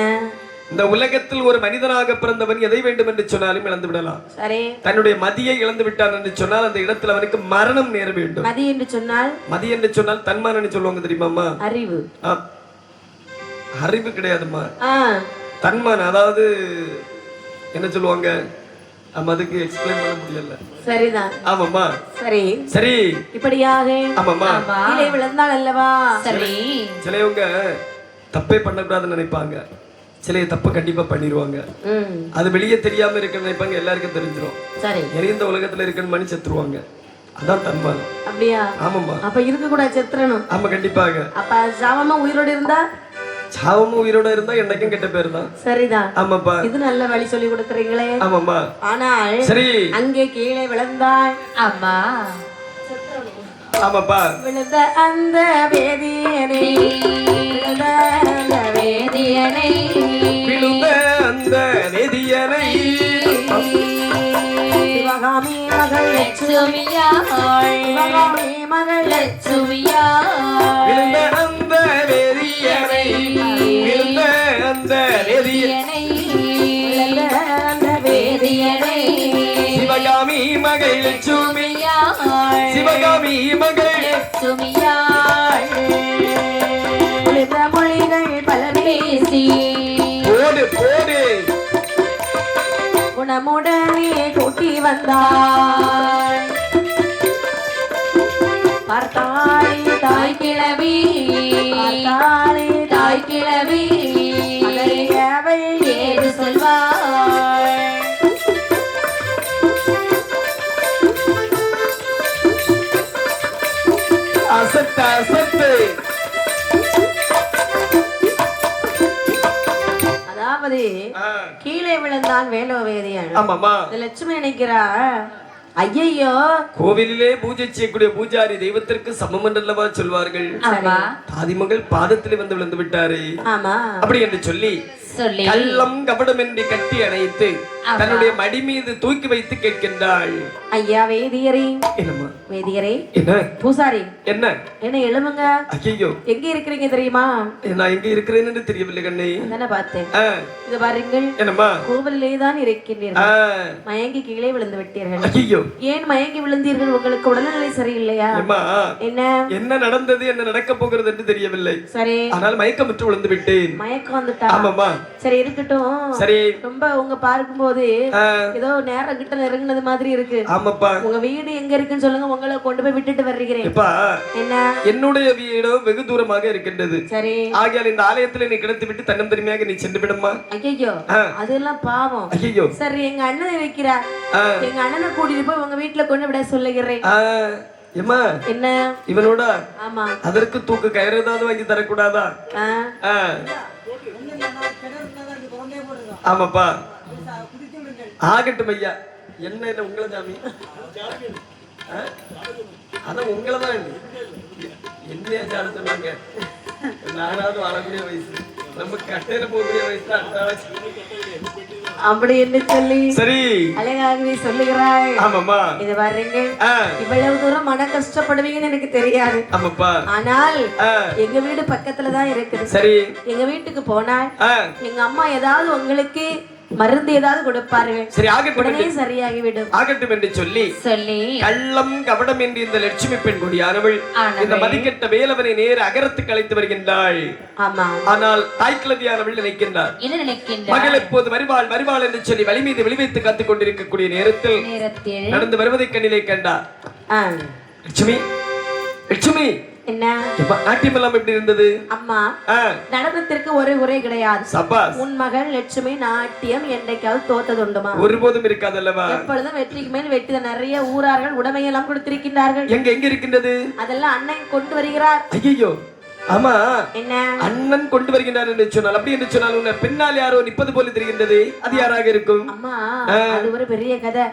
இந்த உலகத்தில் ஒரு மனிதனாக பிறந்தவன் எதை வேண்டும் என்று சொன்னாலும் இழந்து விடலாம் சரி தன்னுடைய மதியை இழந்து விட்டான் என்று சொன்னால் அந்த இடத்தில் அவனுக்கு மரணம் நேர வேண்டும் மதி என்று சொன்னால் மதி என்று சொன்னால் தன்மானன்னு சொல்லுவாங்க தெரியுமாம்மா அறிவு ஆ, அறிவு கிடையாதும்மா ஆ தன்மான் அதாவது என்ன சொல்லுவாங்க ஆமா அதுக்கு எக்ஸ்பிளைன் பண்ண முடியல சரிதான் ஆமாம்மா சரி சரி இப்படியாக ஆமாம்மா கீழே விழுந்தாள் அல்லவா சரி சிலவங்க தப்பே பண்ணக்கூடாதுன்னு நினைப்பாங்க சில தப்பு கண்டிப்பா பண்ணிடுவாங்க ம் அது வெளியே தெரியாம இருக்க நினைப்பாங்க எல்லாருக்கும் தெரிஞ்சிடும் சரி எரிந்த உலகத்துல இருக்க மணி செத்துருவாங்க அதான் தன்மானம் அப்படியா ஆமாம்மா அப்ப இருக்க கூட செத்துறணும் ஆமா கண்டிப்பாக அப்ப சாவமா உயிரோடு இருந்தா சாவமும் உயிரோட இருந்தா என்னைக்கும் கெட்ட பேர் தான் சரிதான் ஆமாப்பா இது நல்ல வழி சொல்லி கொடுக்குறீங்களே ஆமாம்மா ஆனால் சரி அங்கே கீழே விழுந்தாள் ஆமா ஆமாப்பா விழுந்த அந்த வேதியனை விழுந்த அந்த வேதியனை விழுந்த அந்த நெதியனை சிவகாமி மகள் லட்சுமியாள் சிவகாமி மகள் லட்சுமியாள் விழுந்த அந்த நெதியனை விழுந்த அந்த நெதியனை விழுந்த அந்த வேதியனை சிவகாமி மகள் லட்சுமி சிவகாமி மகள் லட்சுமியாள் விழுந்த மொழிகள் பல பேசி போடு போடு குணமுடனே கூட்டி வந்தாள் பார்த்தாளே தாய் கிழவி பார்த்தாளே தாய் கிழவி அவள் ஏது சொல்வாள் அசத்து அசத்து அதாவது கீழே விழுந்தான் வேலோ வேதியன் ஆமாமா இந்த லட்சுமி நினைக்கிறா ஐயையோ கோவிலிலே பூஜை செய்யக்கூடிய பூஜாரி தெய்வத்திற்கு சமம் என்றல்லவா சொல்வார்கள். ஆமா தாதிமகள் பாதத்திலே வந்து விழுந்து விட்டாரே ஆமா அப்படி என்று சொல்லி சொல்லி கள்ளம் கபடம் என்று கட்டி அணைத்து தன்னுடைய மடி மீது தூக்கி வைத்து கேட்கின்றாள். ஐயா வேதியரே என்னம்மா வேதியரே என்ன பூசாரி என்ன என்ன எழுமுங்க ஐயோ எங்க இருக்கிறீங்க தெரியுமா? நான் எங்க இருக்கிறேன்னு தெரியவில்லை கண்ணே. தானே பார்த்தேன். ஆ, இது பாருங்கள் என்னம்மா கோவிலே தான் இருக்கின்றீர்கள். ஆ, மயங்கி கீழே விழுந்து விட்டீர்கள். ஐயோ ஏன் மயங்கி விழுந்தீர்கள்? உங்களுக்கு உடல்நிலை சரியில்லையா? அம்மா என்ன என்ன நடந்தது என்ன நடக்க போகிறது என்று தெரியவில்லை. சரி ஆனால் மயக்கமுற்று விழுந்து விட்டேன். மயக்கம் வந்துட்டா? ஆமாம்மா சரி இருக்கட்டும். சரி ரொம்ப உங்க பார்க்கும்போது ஆ, ஏதோ நேரம் கிட்ட நெருங்கினது மாதிரி இருக்கு. ஆமாப்பா உங்க வீடு எங்க இருக்குன்னு சொல்லுங்க, உங்களை கொண்டு போய் விட்டுட்டு வர்றீங்க. எப்பா என்ன என்னுடைய வீடு வெகு தூரமாக இருக்கின்றது. சரி ஆகையால் இந்த ஆலயத்தில் நீ கிடத்தி விட்டு தன்னம் தனிமையாக நீ சென்று விடம்மா. ஐயோ ஆ. அதெல்லாம் பாவம். ஐயோ சரி எங்க அண்ணன் இருக்கிறார், எங்க அண்ணனை கூட்டிட்டு போய் உங்க வீட்டுல கொண்டு விட சொல்லுகிறேன். எம்மா என்ன இவனோட ஆமா அதற்கு தூக்கு கயிறு ஏதாவது வாங்கி தரக்கூடாதா? ஆ. ஆ. ஆமாப்பா ஆகட்டும் ஐயா. என்ன இல்ல உங்களை சாமி ஆ? அதான் உங்களை தான் என்னையா சாட சொன்னாங்க. நானாவது வாழக்கூடிய வயசு, நம்ம கட்டையில போகக்கூடிய வயசு தான் அப்படி என்று சொல்லி சரி அழகாகவே சொல்லுகிறாய். ஆமாம்மா இது பாருங்க ஆ, இவ்வளவு தூரம் மன கஷ்டப்படுவீங்கன்னு எனக்கு தெரியாது. ஆமாப்பா ஆனால் ஆ, எங்க வீடு பக்கத்துல தான் இருக்குது. சரி எங்க வீட்டுக்கு போனால் ஆ, எங்க அம்மா ஏதாவது உங்களுக்கு மருந்து ஏதாவது கொடுப்பார்கள், சரி ஆகட்டும் உடனே என்று- சரியாகிவிடும். ஆகட்டும் என்று சொல்லி சொல்லி கள்ளம் கபடம் என்று இந்த லட்சுமி பெண் கொடியானவள் இந்த மதிக்கெட்ட வேலவனை நேர அகரத்துக்கு அழைத்து வருகின்றாள். ஆமா ஆனால் தாய்க்கிழவியானவள் நினைக்கின்றார் என்ன நினைக்கின்றார்? மகள் எப்போது வருவாள் வருவாள் என்று சொல்லி வழி மீது வெளிவைத்து காத்துக் கொண்டிருக்கக்கூடிய நேரத்தில் நேரத்தில் நடந்து வருவதை கண்ணிலே கண்டார். ஆ. லட்சுமி லட்சுமி என்ன எப்ப நாட்டியம் எல்லாம் எப்படி இருந்தது? அம்மா ஆ, நடனத்திற்கு ஒரு குறை கிடையாது. சபாஸ். உன் மகள் லட்சுமி நாட்டியம் என்றைக்காவது தோத்ததுண்டுமா? ஒருபோதும் இருக்காதல்லவா? எப்பொழுதும் வெற்றிக்கு மேல் வெற்றி. நிறைய ஊரார்கள் உடமையெல்லாம் கொடுத்திருக்கின்றார்கள். எங்க எங்க இருக்கின்றது? அதெல்லாம் அண்ணன் கொண்டு வருகிறார். ஐயோ ஆமா என்ன அண்ணன் கொண்டு வருகின்றார் என்று சொன்னால் அப்படி என்று சொன்னால் உன்னை பின்னால் யாரோ நிப்பது போல தெரிகின்றது. அது யாராக இருக்கும்? அம்மா அது ஒரு பெரிய கதை.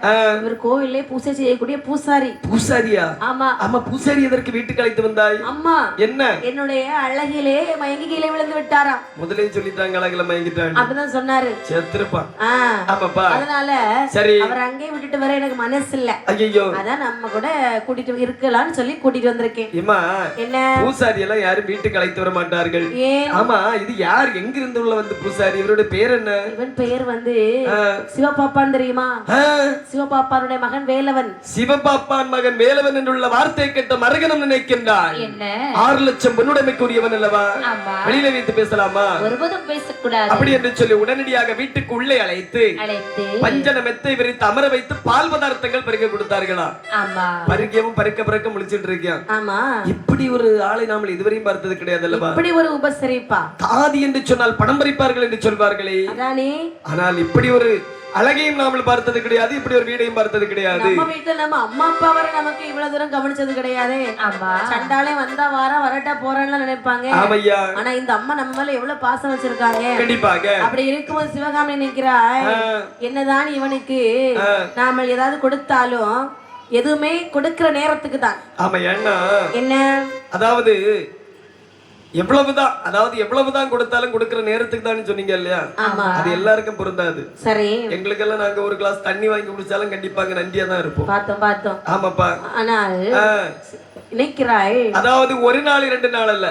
இவர் கோவிலே பூசை செய்யக்கூடிய பூசாரி. பூசாரியா? ஆமா ஆமா பூசாரி எதற்கு வீட்டுக்கு அழைத்து வந்தாய்? அம்மா என்ன என்னுடைய அழகிலே மயங்கி கீழே விழுந்து விட்டாராம். முதலே சொல்லிட்டாங்க அழகுல மயங்கிட்டாங்க. அப்படிதான் சொன்னாரு. செத்துருப்பான். ஆ. ஆமாப்பா அதனால சரி அவர் அங்கேயே விட்டுட்டு வர எனக்கு மனசு இல்ல. ஐயோ அதான் நம்ம கூட கூட்டிட்டு இருக்கலாம்னு சொல்லி கூட்டிட்டு வந்திருக்கேன். ஏமா என்ன பூசாரி எல்லாம் யாரும் வீட்டுக்கு அழைத்து வர மாட்டார்கள். ஏன்? ஆமா இது யார் எங்க இருந்து உள்ள வந்து பூசாரி? இவருடைய பேர் என்ன? இவன் பெயர் வந்து சிவபாப்பான் தெரியுமா? சிவபாப்பானுடைய மகன் வேலவன். சிவபாப்பான் மகன் வேலவன் என்றுள்ள வார்த்தை கேட்ட மரகணம் நினைக்கின்றார். என்ன 6 லட்சம் பொன்னுடைமைக்குரியவன் அல்லவா? ஆமா வெளியில வைத்து பேசலாமா? ஒருபோதும் பேசக்கூடாது. அப்படி என்று சொல்லி உடனடியாக வீட்டுக்கு உள்ளே அழைத்து அழைத்து பஞ்சன மெத்தை விரித்து அமர வைத்து பால் பதார்த்தங்கள் பருக கொடுத்தார்களா? ஆமா பருகியவும் பருக்க முழிச்சிட்டு இருக்கியான். ஆமா இப்படி ஒரு ஆளை நாம இதுவரையும் பார்த்தது கிடையாது அல்லவா? இப்படி ஒரு உபசரிப்பா. தாதி என்று சொன்னால் பணம் பறிப்பார்கள் என்று சொல்வார்களே, அதானே ஆனால் இப்படி ஒரு அழகையும் நாமல் பார்த்தது கிடையாது, இப்படி ஒரு வீடையும் பார்த்தது கிடையாது. நம்ம வீட்டுல நம்ம அம்மா அப்பா வர நமக்கு இவ்வளவு தூரம் கவனிச்சது கிடையாது. ஆமா சண்டாலே வந்தா வரட்டா போறான்னு நினைப்பாங்க. ஆமையா ஆனா இந்த அம்மா நம்ம மேல எவ்வளவு பாசம் வச்சிருக்காங்க. கண்டிப்பாக. அப்படி இருக்கும்போது சிவகாமி நினைக்கிறாய், என்னதான் இவனுக்கு நாம ஏதாவது கொடுத்தாலும் எதுவுமே கொடுக்கிற நேரத்துக்கு தான். ஆமையா என்ன அதாவது எவ்வளவுதான் கொடுத்தாலும் கொடுக்கிற நேரத்துக்கு தான் சொன்னீங்க இல்லையா? அது எல்லாருக்கும் பொருந்தாது. சரி எங்களுக்கு எல்லாம் நாங்க ஒரு கிளாஸ் தண்ணி வாங்கி குடிச்சாலும் கண்டிப்பாங்க நன்றியா தான் இருப்போம். பார்த்தோம். ஆமாப்பா. ஆனால் நினைக்கிறாய், அதாவது ஒரு நாள் 2 நாள் அல்ல,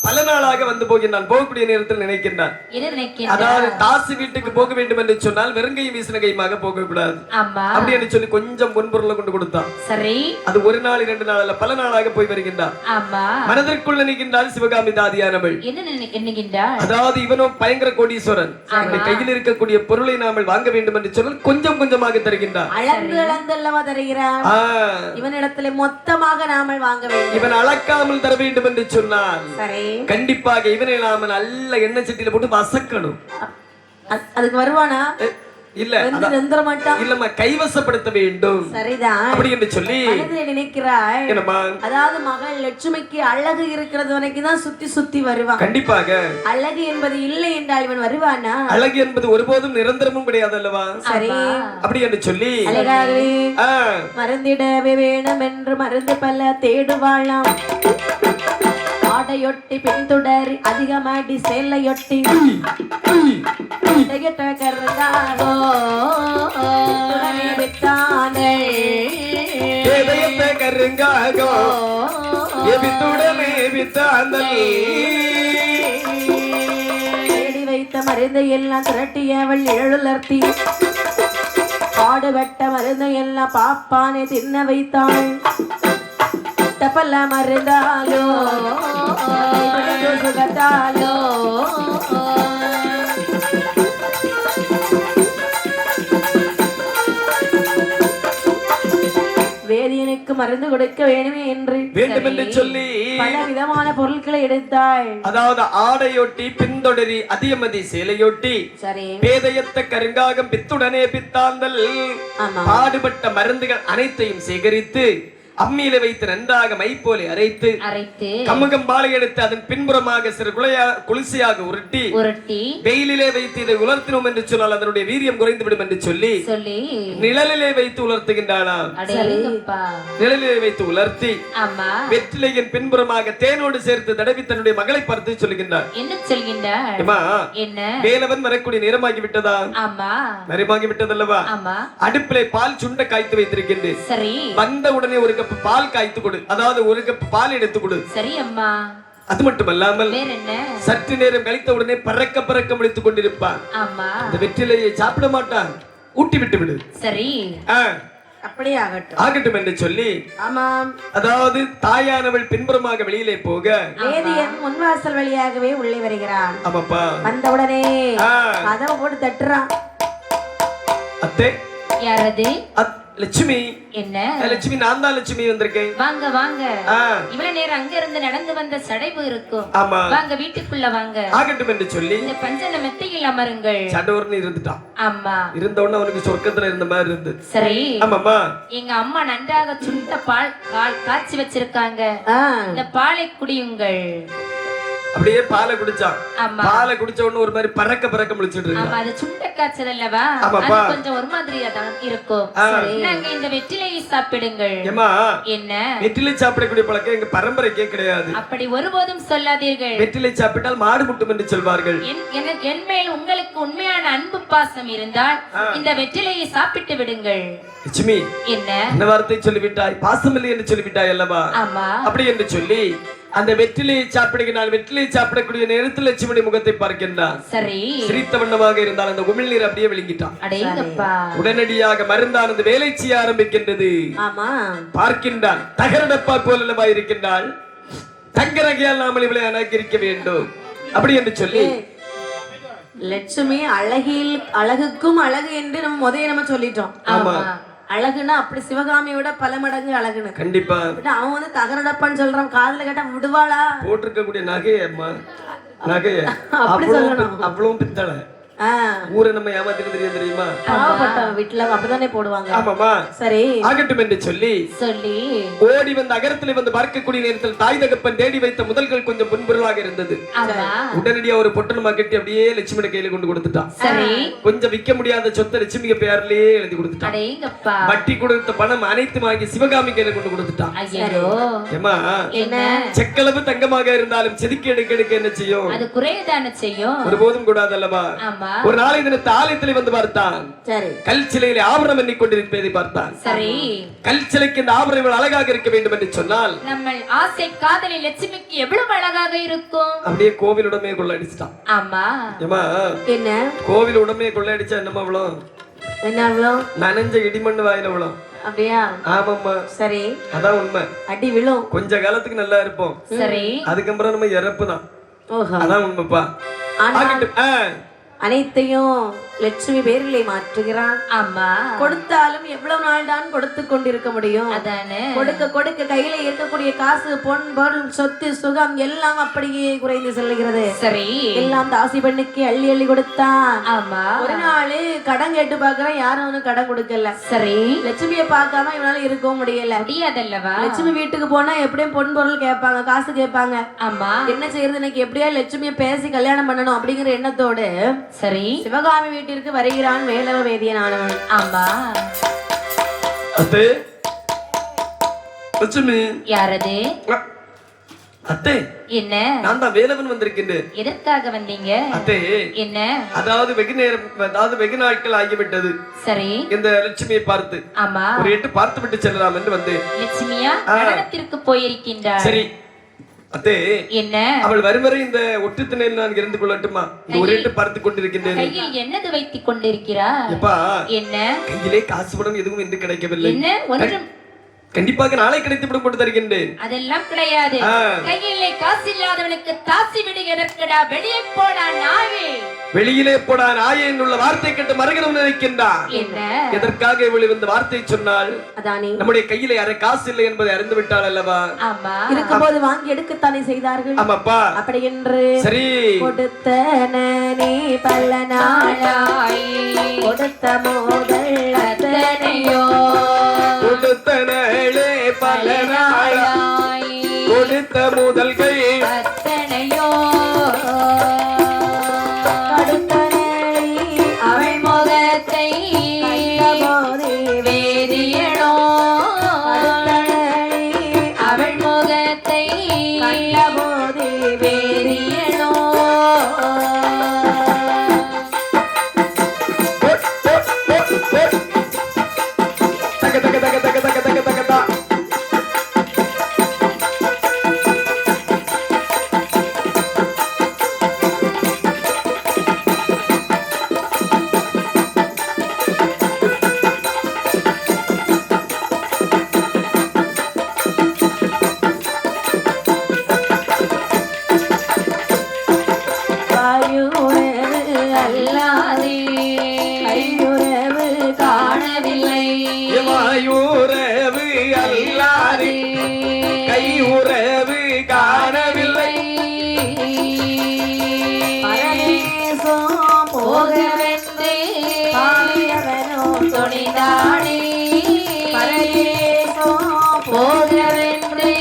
பல நாளாக வந்து போகின்றான். போகக்கூடிய நேரத்தில் நினைக்கின்றான். என்ன நினைக்கின்றார்? அதாவது தாசி வீட்டுக்கு போக வேண்டும் என்று சொன்னால் வெறுங்கையும் வீசின கையுமாக போக கூடாது. ஆமா அப்படி என்று சொல்லி கொஞ்சம் பொன்பொருளை கொண்டு கொடுத்தான். சரி அது ஒரு நாள் 2 நாள் அல்ல, பல நாளாக போய் வருகின்றான். ஆமா மனதிற்குள் நினைக்கின்றாள் சிவகாமி தாதியானவள். என்ன எண்ணுகின்றார்? அதாவது இவனும் பயங்கர கோடீஸ்வரன். கையில் இருக்கக்கூடிய பொருளை நாமல் வாங்க வேண்டும் என்று சொன்னால் கொஞ்சம் கொஞ்சமாக தருகின்றான். அளந்தல்லவா தருகிறான். இவனிடத்துல மொத்தமாக நாமல் வாங்க வேண்டும். இவன் அளக்காமல் தர வேண்டும் என்று சொன்னால் சரி கண்டிப்பாக இவனை நாம நல்ல எண்ணெய் சட்டியில போட்டு வசக்கணும். அதுக்கு வருவானா? இல்ல வந்து நின்ற மாட்டான். இல்லம்மா கைவசப்படுத்த வேண்டும் சரிதான் அப்படி என்று சொல்லி மனதில் நினைக்கிறாய். என்னம்மா அதாவது மகள் லட்சுமிக்கு அழகு இருக்கிறது வரைக்கும் தான் சுத்தி சுத்தி வருவான். கண்டிப்பாக அழகு என்பது இல்லை என்றால் இவன் வருவானா? அழகு என்பது ஒருபோதும் நிரந்தரமும் கிடையாது அல்லவா? சரி அப்படி என்று சொல்லி அழகாகவே மருந்திடவே வேணும் என்று மருந்து பல தேடுவாளாம். ஆடையொட்டி பின்தொடர் அதிகமாடி சேலையொட்டி கருதாகோ வித்தாங்கள் கருங்காகோ எபித்துடனே வித்தாங்கள் தேடி வைத்த மருந்தை எல்லாம் திரட்டியவள் எழுலர்த்தி பாடுபட்ட மருந்தை எல்லாம் பாப்பானை தின்ன வைத்தாள். பல்ல மருந்தாலோ சுகத்தாலோ வேதியனுக்கு மருந்து கொடுக்க வேணுமே என்று சொல்லி பல விதமான பொருட்களை எடுத்தாள். அதாவது ஆடையொட்டி பின்தொடரி அதிகமதி சேலையொட்டி சரி பேதையத்த கருங்காகம் பித்துடனே பித்தாந்தல் பாடுபட்ட மருந்துகள் அனைத்தையும் சேகரித்து அம்மியில வைத்து நன்றாக மை போல அரைத்து கமுகம் பாலை எடுத்து அதன் பின்புறமாக சிறு குளிசையாக உருட்டி வெயிலிலே வைத்து இதை உலர்த்தினோம் என்று சொன்னால் அதனுடைய வீரியம் குறைந்து விடும் என்று சொல்லி நிழலிலே வைத்து உலர்த்துகின்றானாம். நிழலிலே வைத்து உலர்த்தி வெற்றிலையின் பின்புறமாக தேனோடு சேர்த்து தடவி தன்னுடைய மகளை பார்த்து சொல்லுகின்றார். என்ன சொல்கின்றார்? வேலவன் வரக்கூடிய நேரமாகி விட்டதா? நேரமாகி விட்டதல்லவா? அடுப்பிலே பால் சுண்ட காய்த்து வைத்திருக்கின்றேன். வந்த உடனே ஒரு பால் காய்த்து கொடு, அதாவது ஒரு கப் பால் எடுத்து கொடு. சரி அம்மா. அது மட்டுமல்லாமல் சற்று நேரம் கழித்த உடனே பறக்க பறக்க முடித்துக் கொண்டிருப்பான். அந்த வெற்றிலையை சாப்பிட மாட்டான், ஊட்டி விட்டு விடு. சரி அப்படியே ஆகட்டும் ஆகட்டும் என்று சொல்லி ஆமாம். அதாவது தாயானவள் பின்புறமாக வெளியிலே போக வேதியன் முன்வாசல் வழியாகவே உள்ளே வருகிறான். ஆமாப்பா. வந்த உடனே கதவை போட்டு தட்டுறான். அத்தை யாரது? லட்சுமி. என்ன லட்சுமி? நான் தான் லட்சுமி வந்திருக்கேன். வாங்க வாங்க. இவ்வளவு நேரம் அங்க இருந்து நடந்து வந்த சடைவு இருக்கும். வாங்க வீட்டுக்குள்ள வாங்க. ஆகட்டும் என்று சொல்லி இந்த பஞ்சன மெத்தையில் அமருங்கள். சடோர்னு இருந்துட்டான். ஆமா. இருந்த உடனே அவனுக்கு சொர்க்கத்துல இருந்த மாதிரி இருந்து. சரி. ஆமாமா. எங்க அம்மா நன்றாக சுண்ட பால் காய்ச்சி வச்சிருக்காங்க. இந்த பாலை குடியுங்கள். அப்படியே பாலை குடிச்சான். பாலை குடிச்ச உடனே ஒரு மாதிரி பறக்க பறக்க முடிச்சிட்டு இருக்கு. அது சுண்ட காய்ச்சல் அல்லவா? அது கொஞ்சம் ஒரு மாதிரியா தான் இருக்கும். நாங்க இந்த வெற்றிலையை சாப்பிடுங்கள். என்ன வெற்றிலை சாப்பிடக்கூடிய பழக்கம் எங்க பரம்பரைக்கே கிடையாது. அப்படி ஒருபோதும் சொல்லாதீர்கள். வெற்றிலை சாப்பிட்டால் மாடு முட்டும் என்று சொல்வார்கள். என் மேல் உங்களுக்கு உண்மையான அன்பு பாசம் இருந்தால் இந்த வெற்றிலையை சாப்பிட்டு விடுங்கள். லட்சுமி என்ன வார்த்தை சொல்லிவிட்டாய்? பாசமில்லை என்று சொல்லிவிட்டாய் அல்லவா? அப்படி என்று சொல்லி அந்த வெற்றிலையை சாப்பிடுகிறாள். வெற்றிலையை சாப்பிடக்கூடிய நேரத்தில் லட்சுமியுடைய முகத்தை பார்க்கின்றான். சரி. சிரித்த வண்ணமாக இருந்தால் அந்த உமிழ்நீர் அப்படியே விழுங்கிட்டான். உடனடியாக மருந்தானது வேலை செய்ய ஆரம்பிக்கின்றது. பார்க்கின்றான். தகரடப்பா போலவா இருக்கின்றாள். தங்கரகையால் நாமல் இவளை அணக்கிருக்க வேண்டும் அப்படி என்று சொல்லி லட்சுமி அழகில் அழகுக்கும் அழகு என்று நம்ம சொல்லிட்டோம். ஆமா. அழகுனா அப்படி சிவகாமியோட பல மடங்கு அழகுன்னு. கண்டிப்பா. அவன் வந்து தகரடப்பான்னு சொல்றான். காதுல கேட்டா விடுவாளா? போட்டிருக்கக்கூடிய நகையம்மா, நகைய அப்படி சொல்லணும். அவ்வளவு பித்தளை. ஊரை நம்ம ஏமாத்திட்டு தெரியும் தெரியுமா? வீட்டுல அப்படித்தானே போடுவாங்க. ஆமாமா. சரி ஆகட்டும் என்று சொல்லி ஓடி வந்த அகரத்தில் வந்து பார்க்கக்கூடிய நேரத்தில் தாய் தகப்பன் தேடி வைத்த முதல்கள் கொஞ்சம் புன்பொருளாக இருந்தது. உடனடியா ஒரு பொட்டணமா கட்டி அப்படியே லட்சுமி கையில கொண்டு கொடுத்துட்டான். கொஞ்சம் விற்க முடியாத சொத்தை லட்சுமிக்கு பேர்லயே எழுதி கொடுத்துட்டான். வட்டி கொடுத்த பணம் அனைத்தும் ஆகி சிவகாமி கையில கொண்டு கொடுத்துட்டான். ஏமா செக்களவு தங்கமாக இருந்தாலும் செதுக்கி எடுக்க எடுக்க என்ன செய்யும்? அது குறையதான செய்யும். ஒருபோதும் கூடாது அல்லவா? ஒரு நாளை தினத்து ஆலயத்தில் வந்து பார்த்தான். கல் சிலையிலே ஆபரணம் எண்ணிக்கொண்டிருப்பதை பார்த்தான். கல் சிலைக்கு இந்த ஆபரணம் அழகாக இருக்க வேண்டும் என்று சொன்னால் நம்ம ஆசை காதலி லட்சுமிக்கு எவ்வளவு அழகாக இருக்கும். அப்படியே கோவில் உடமே கொள்ளையடிச்சிட்டான். ஆமா. என்ன கோவில் உடமே கொள்ளையடிச்சா என்னமா அவ்வளோ? என்ன அவ்வளோ? நனைஞ்ச இடிமண்ணு வாயில அவ்வளோ. அப்படியா? ஆமாம்மா. சரி. அதான் உண்மை. அடி விழும். கொஞ்ச காலத்துக்கு நல்லா இருப்போம். சரி. அதுக்கப்புறம் நம்ம இறப்பு தான். அதான் உண்மைப்பா. அனைத்தையும் லட்சுமி பேரிலே மாற்றுகிறான். ஆமா, கொடுத்தாலும் எவ்வளவு நாள் தான் கொடுத்து கொண்டிருக்க முடியும்? அதானே. கொடுக்க கொடுக்க கையில இருக்கக்கூடிய காசு, பொன், பொருள், சொத்து, சுகம் எல்லாம் அப்படியே குறைந்து செல்லுகிறது. சரி, எல்லாம் தாசி பெண்ணுக்கு அள்ளி அள்ளி கொடுத்தான். ஆமா, ஒரு நாள் கடன் கேட்டு பாக்குறேன், யாரும் அவனுக்கு கடன் கொடுக்கல. சரி, லட்சுமியை பார்க்காம இவனால இருக்கவும் முடியல. முடியாதல்லவா? லட்சுமி வீட்டுக்கு போனா எப்படியும் பொன் பொருள் கேட்பாங்க, காசு கேட்பாங்க. ஆமா, என்ன செய்யறது, இன்னைக்கு எப்படியா லட்சுமியை பேசி கல்யாணம் பண்ணணும் அப்படிங்கிற எண்ணத்தோடு சரி, சிவகாமி வீட்டிற்கு வருகிறான் வேலவ வேதியனானவன். ஆமா. அத்தே, லட்சுமி. யாரது? அத்தே, என்ன? நான் தான் வேலவன் வந்திருக்கின்றேன். எதற்காக வந்தீங்க? அத்தே, என்ன? அதாவது வெகு நாட்கள் ஆகிவிட்டது. சரி, இந்த லட்சுமியை பார்த்து ஆமா, ஒரு எட்டு பார்த்து விட்டு செல்லலாம் என்று வந்தேன். லட்சுமியா நடனத்திற்கு போயிருக்கின்றார். சரி அத்தே, என்ன? அவள் வரும் வரை இந்த ஒட்டுத்திணையில் நான் இருந்து கொள்ளட்டுமா? இந்த ஒரு எட்டு பார்த்து கொண்டிருக்கின்றேன். கையில் என்னது வைத்துக் கொண்டிருக்கிறார்? எப்பா, என்ன? கையிலே காசு பணம் எதுவும் என்று கிடைக்கவில்லை. என்ன? ஒன்றும் கண்டிப்பாக நாளை கிடைத்து விடும் போட்டு தருகின்றேன். அதெல்லாம் கிடையாது. கையிலே காசு இல்லாதவனுக்கு தாசி விடு எதற்கடா? வெளியே போடா நாயே. வெளியிலே போடா நாயே என்னுள்ள வார்த்தை கேட்டு மறுகணம் நினைக்கின்றான். என்ன? எதற்காக இவள் இந்த வார்த்தை சொன்னால், அதானே நம்முடைய கையிலே அரை காசு இல்லை என்பதை அறிந்து விட்டாள் அல்லவா? ஆமா, இருக்கும்போது வாங்கி எடுக்கத்தானே செய்தார்கள். ஆமாப்பா. அப்படி என்று சரி, கொடுத்தனே பல நாளாய் கொடுத்த மோதல் அத்தனையோ, கொடுத்தனே பல நாளாய் கொடுத்த முதல்கள் அத்தனையோ, கொடுத்தனே அவள் முகத்தை கண்டபோதே வேதியனோ, அவள் முகத்தை கண்டபோதே வேதியனோ. தக தக தக தக தக தக தக தா. வாயுறவு அல்லாதே கையுறவு காணவில்லை. வாயுறவு அல்லாது கை உறவு காணவில்லை. பரதேசம் போகவென்றே பாவியவனோ துணிதானே, பரதேசம் போகவென்றே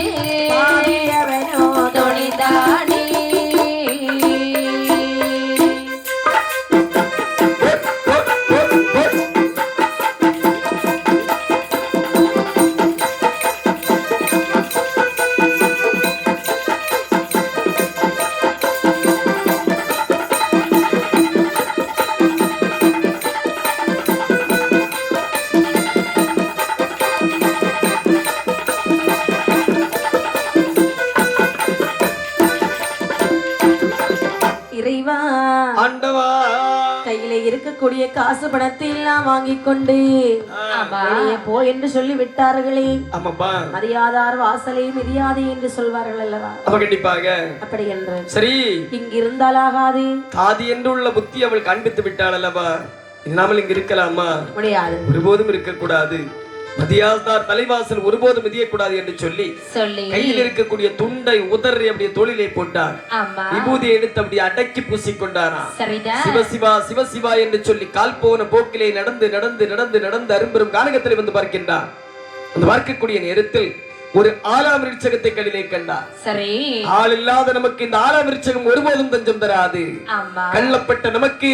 பாவியவனோ துணிதானே. இறைவா, ஆண்டவா, கையில இருக்கக்கூடிய காசு பணத்தை எல்லாம் வாங்கிக் கொண்டு ஆமா, வெளியே போ என்று சொல்லி விட்டார்களே. ஆமாப்பா. மரியாதார் வாசலை மிதியாதே என்று சொல்வார்கள் அல்லவா? அப்ப கண்டிப்பாக. அப்படி என்று சரி, இங்கு இருந்தாலாகாது. தாதி என்று உள்ள புத்தி அவள் காண்பித்து விட்டாள் அல்லவா? இல்லாமல் இங்கு இருக்கலாமா? முடியாது. ஒருபோதும் இருக்கக்கூடாது. மதியாதார் தலைவாசல் ஒருபோதும் மிதியக்கூடாது என்று சொல்லி சொல்லி கையில் இருக்கக்கூடிய துண்டை உதறி அப்படியே தோளிலே போட்டார். ஆமா, விபூதியை எடுத்து அப்படியே அடக்கி பூசிக்கொண்டாரா. சரிதான். சிவசிவா சிவசிவா என்று சொல்லி கால் போன போக்கிலே நடந்து நடந்து நடந்து நடந்து அரும்பெரும் கானகத்தில் வந்து பார்க்கின்றார். அந்த பார்க்கக்கூடிய நேரத்தில் ஒரு ஆலாம் விருட்சகத்தை களிலே கண்டார். சரி, ஆள் இல்லாத நமக்கு இந்த ஆலாம் விருட்சகம் ஒருபோதும் தஞ்சம் தராது. ஆமா, கள்ளப்பட்ட நமக்கு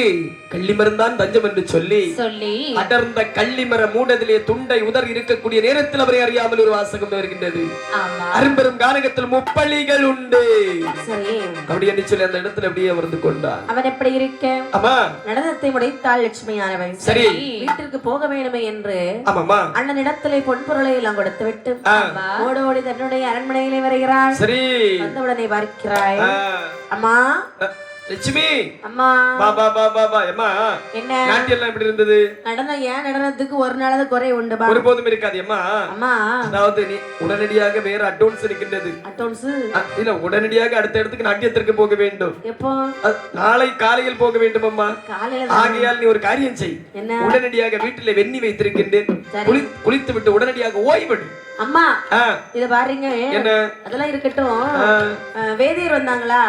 கள்ளி மரம்தான் தஞ்சம் என்று சொல்லி சொல்லி அடர்ந்த கள்ளிமர மூடதிலே துண்டை உதர் இருக்கக்கூடிய நேரத்தில் அவரை அறியாமல் ஒரு வாசகம் வருகின்றது. ஆமா, அரும்பெரும் கானகத்தில் முப்பள்ளிகள் உண்டு. சரி, அப்படி என்று சொல்லி அந்த இடத்துல அப்படியே அமர்ந்து கொண்டார். அவன் எப்படி இருக்க? ஆமா, நடனத்தை முடித்தாள் லட்சுமியானவன். சரி, வீட்டிற்கு போக வேண்டுமே என்று ஆமாமா, அண்ணனிடத்திலே பொன்பொருளை எல்லாம் கொடுத்து விட்டு ஆமா, ஓடி ஓடி தன்னுடைய அரண்மனையிலே வருகிறாள். சரி, வந்தவுடனே பார்க்கிறாய், ஆ, அம்மா லட்சுமி அம்மா வா வா வா வா வா அம்மா. என்ன நாட்டியம் எல்லாம் எப்படி இருந்தது? நடனம் ஏன் நடனத்துக்கு ஒரு நாளாவது குறை உண்டுமா? ஒருபோதும் இருக்காது அம்மா. அம்மா அதாவது நீ உடனடியாக வேற அட்வான்ஸ் இருக்கின்றது. அட்டோன்ஸ் இல்ல, உடனடியாக அடுத்த இடத்துக்கு நாட்டியத்திற்கு போக வேண்டும். எப்போ? நாளை காலையில் போக வேண்டும் அம்மா. காலையில ஆகையால் நீ ஒரு காரியம் செய். என்ன? உடனடியாக வீட்டிலே வெந்நி வைத்திருக்கின்றேன். குளித்து விட்டு உடனடியாக ஓய்வெடு. அம்மா இத பாருங்க. என்ன? அதெல்லாம் இருக்கட்டும். வேதியர் வந்தாங்களா?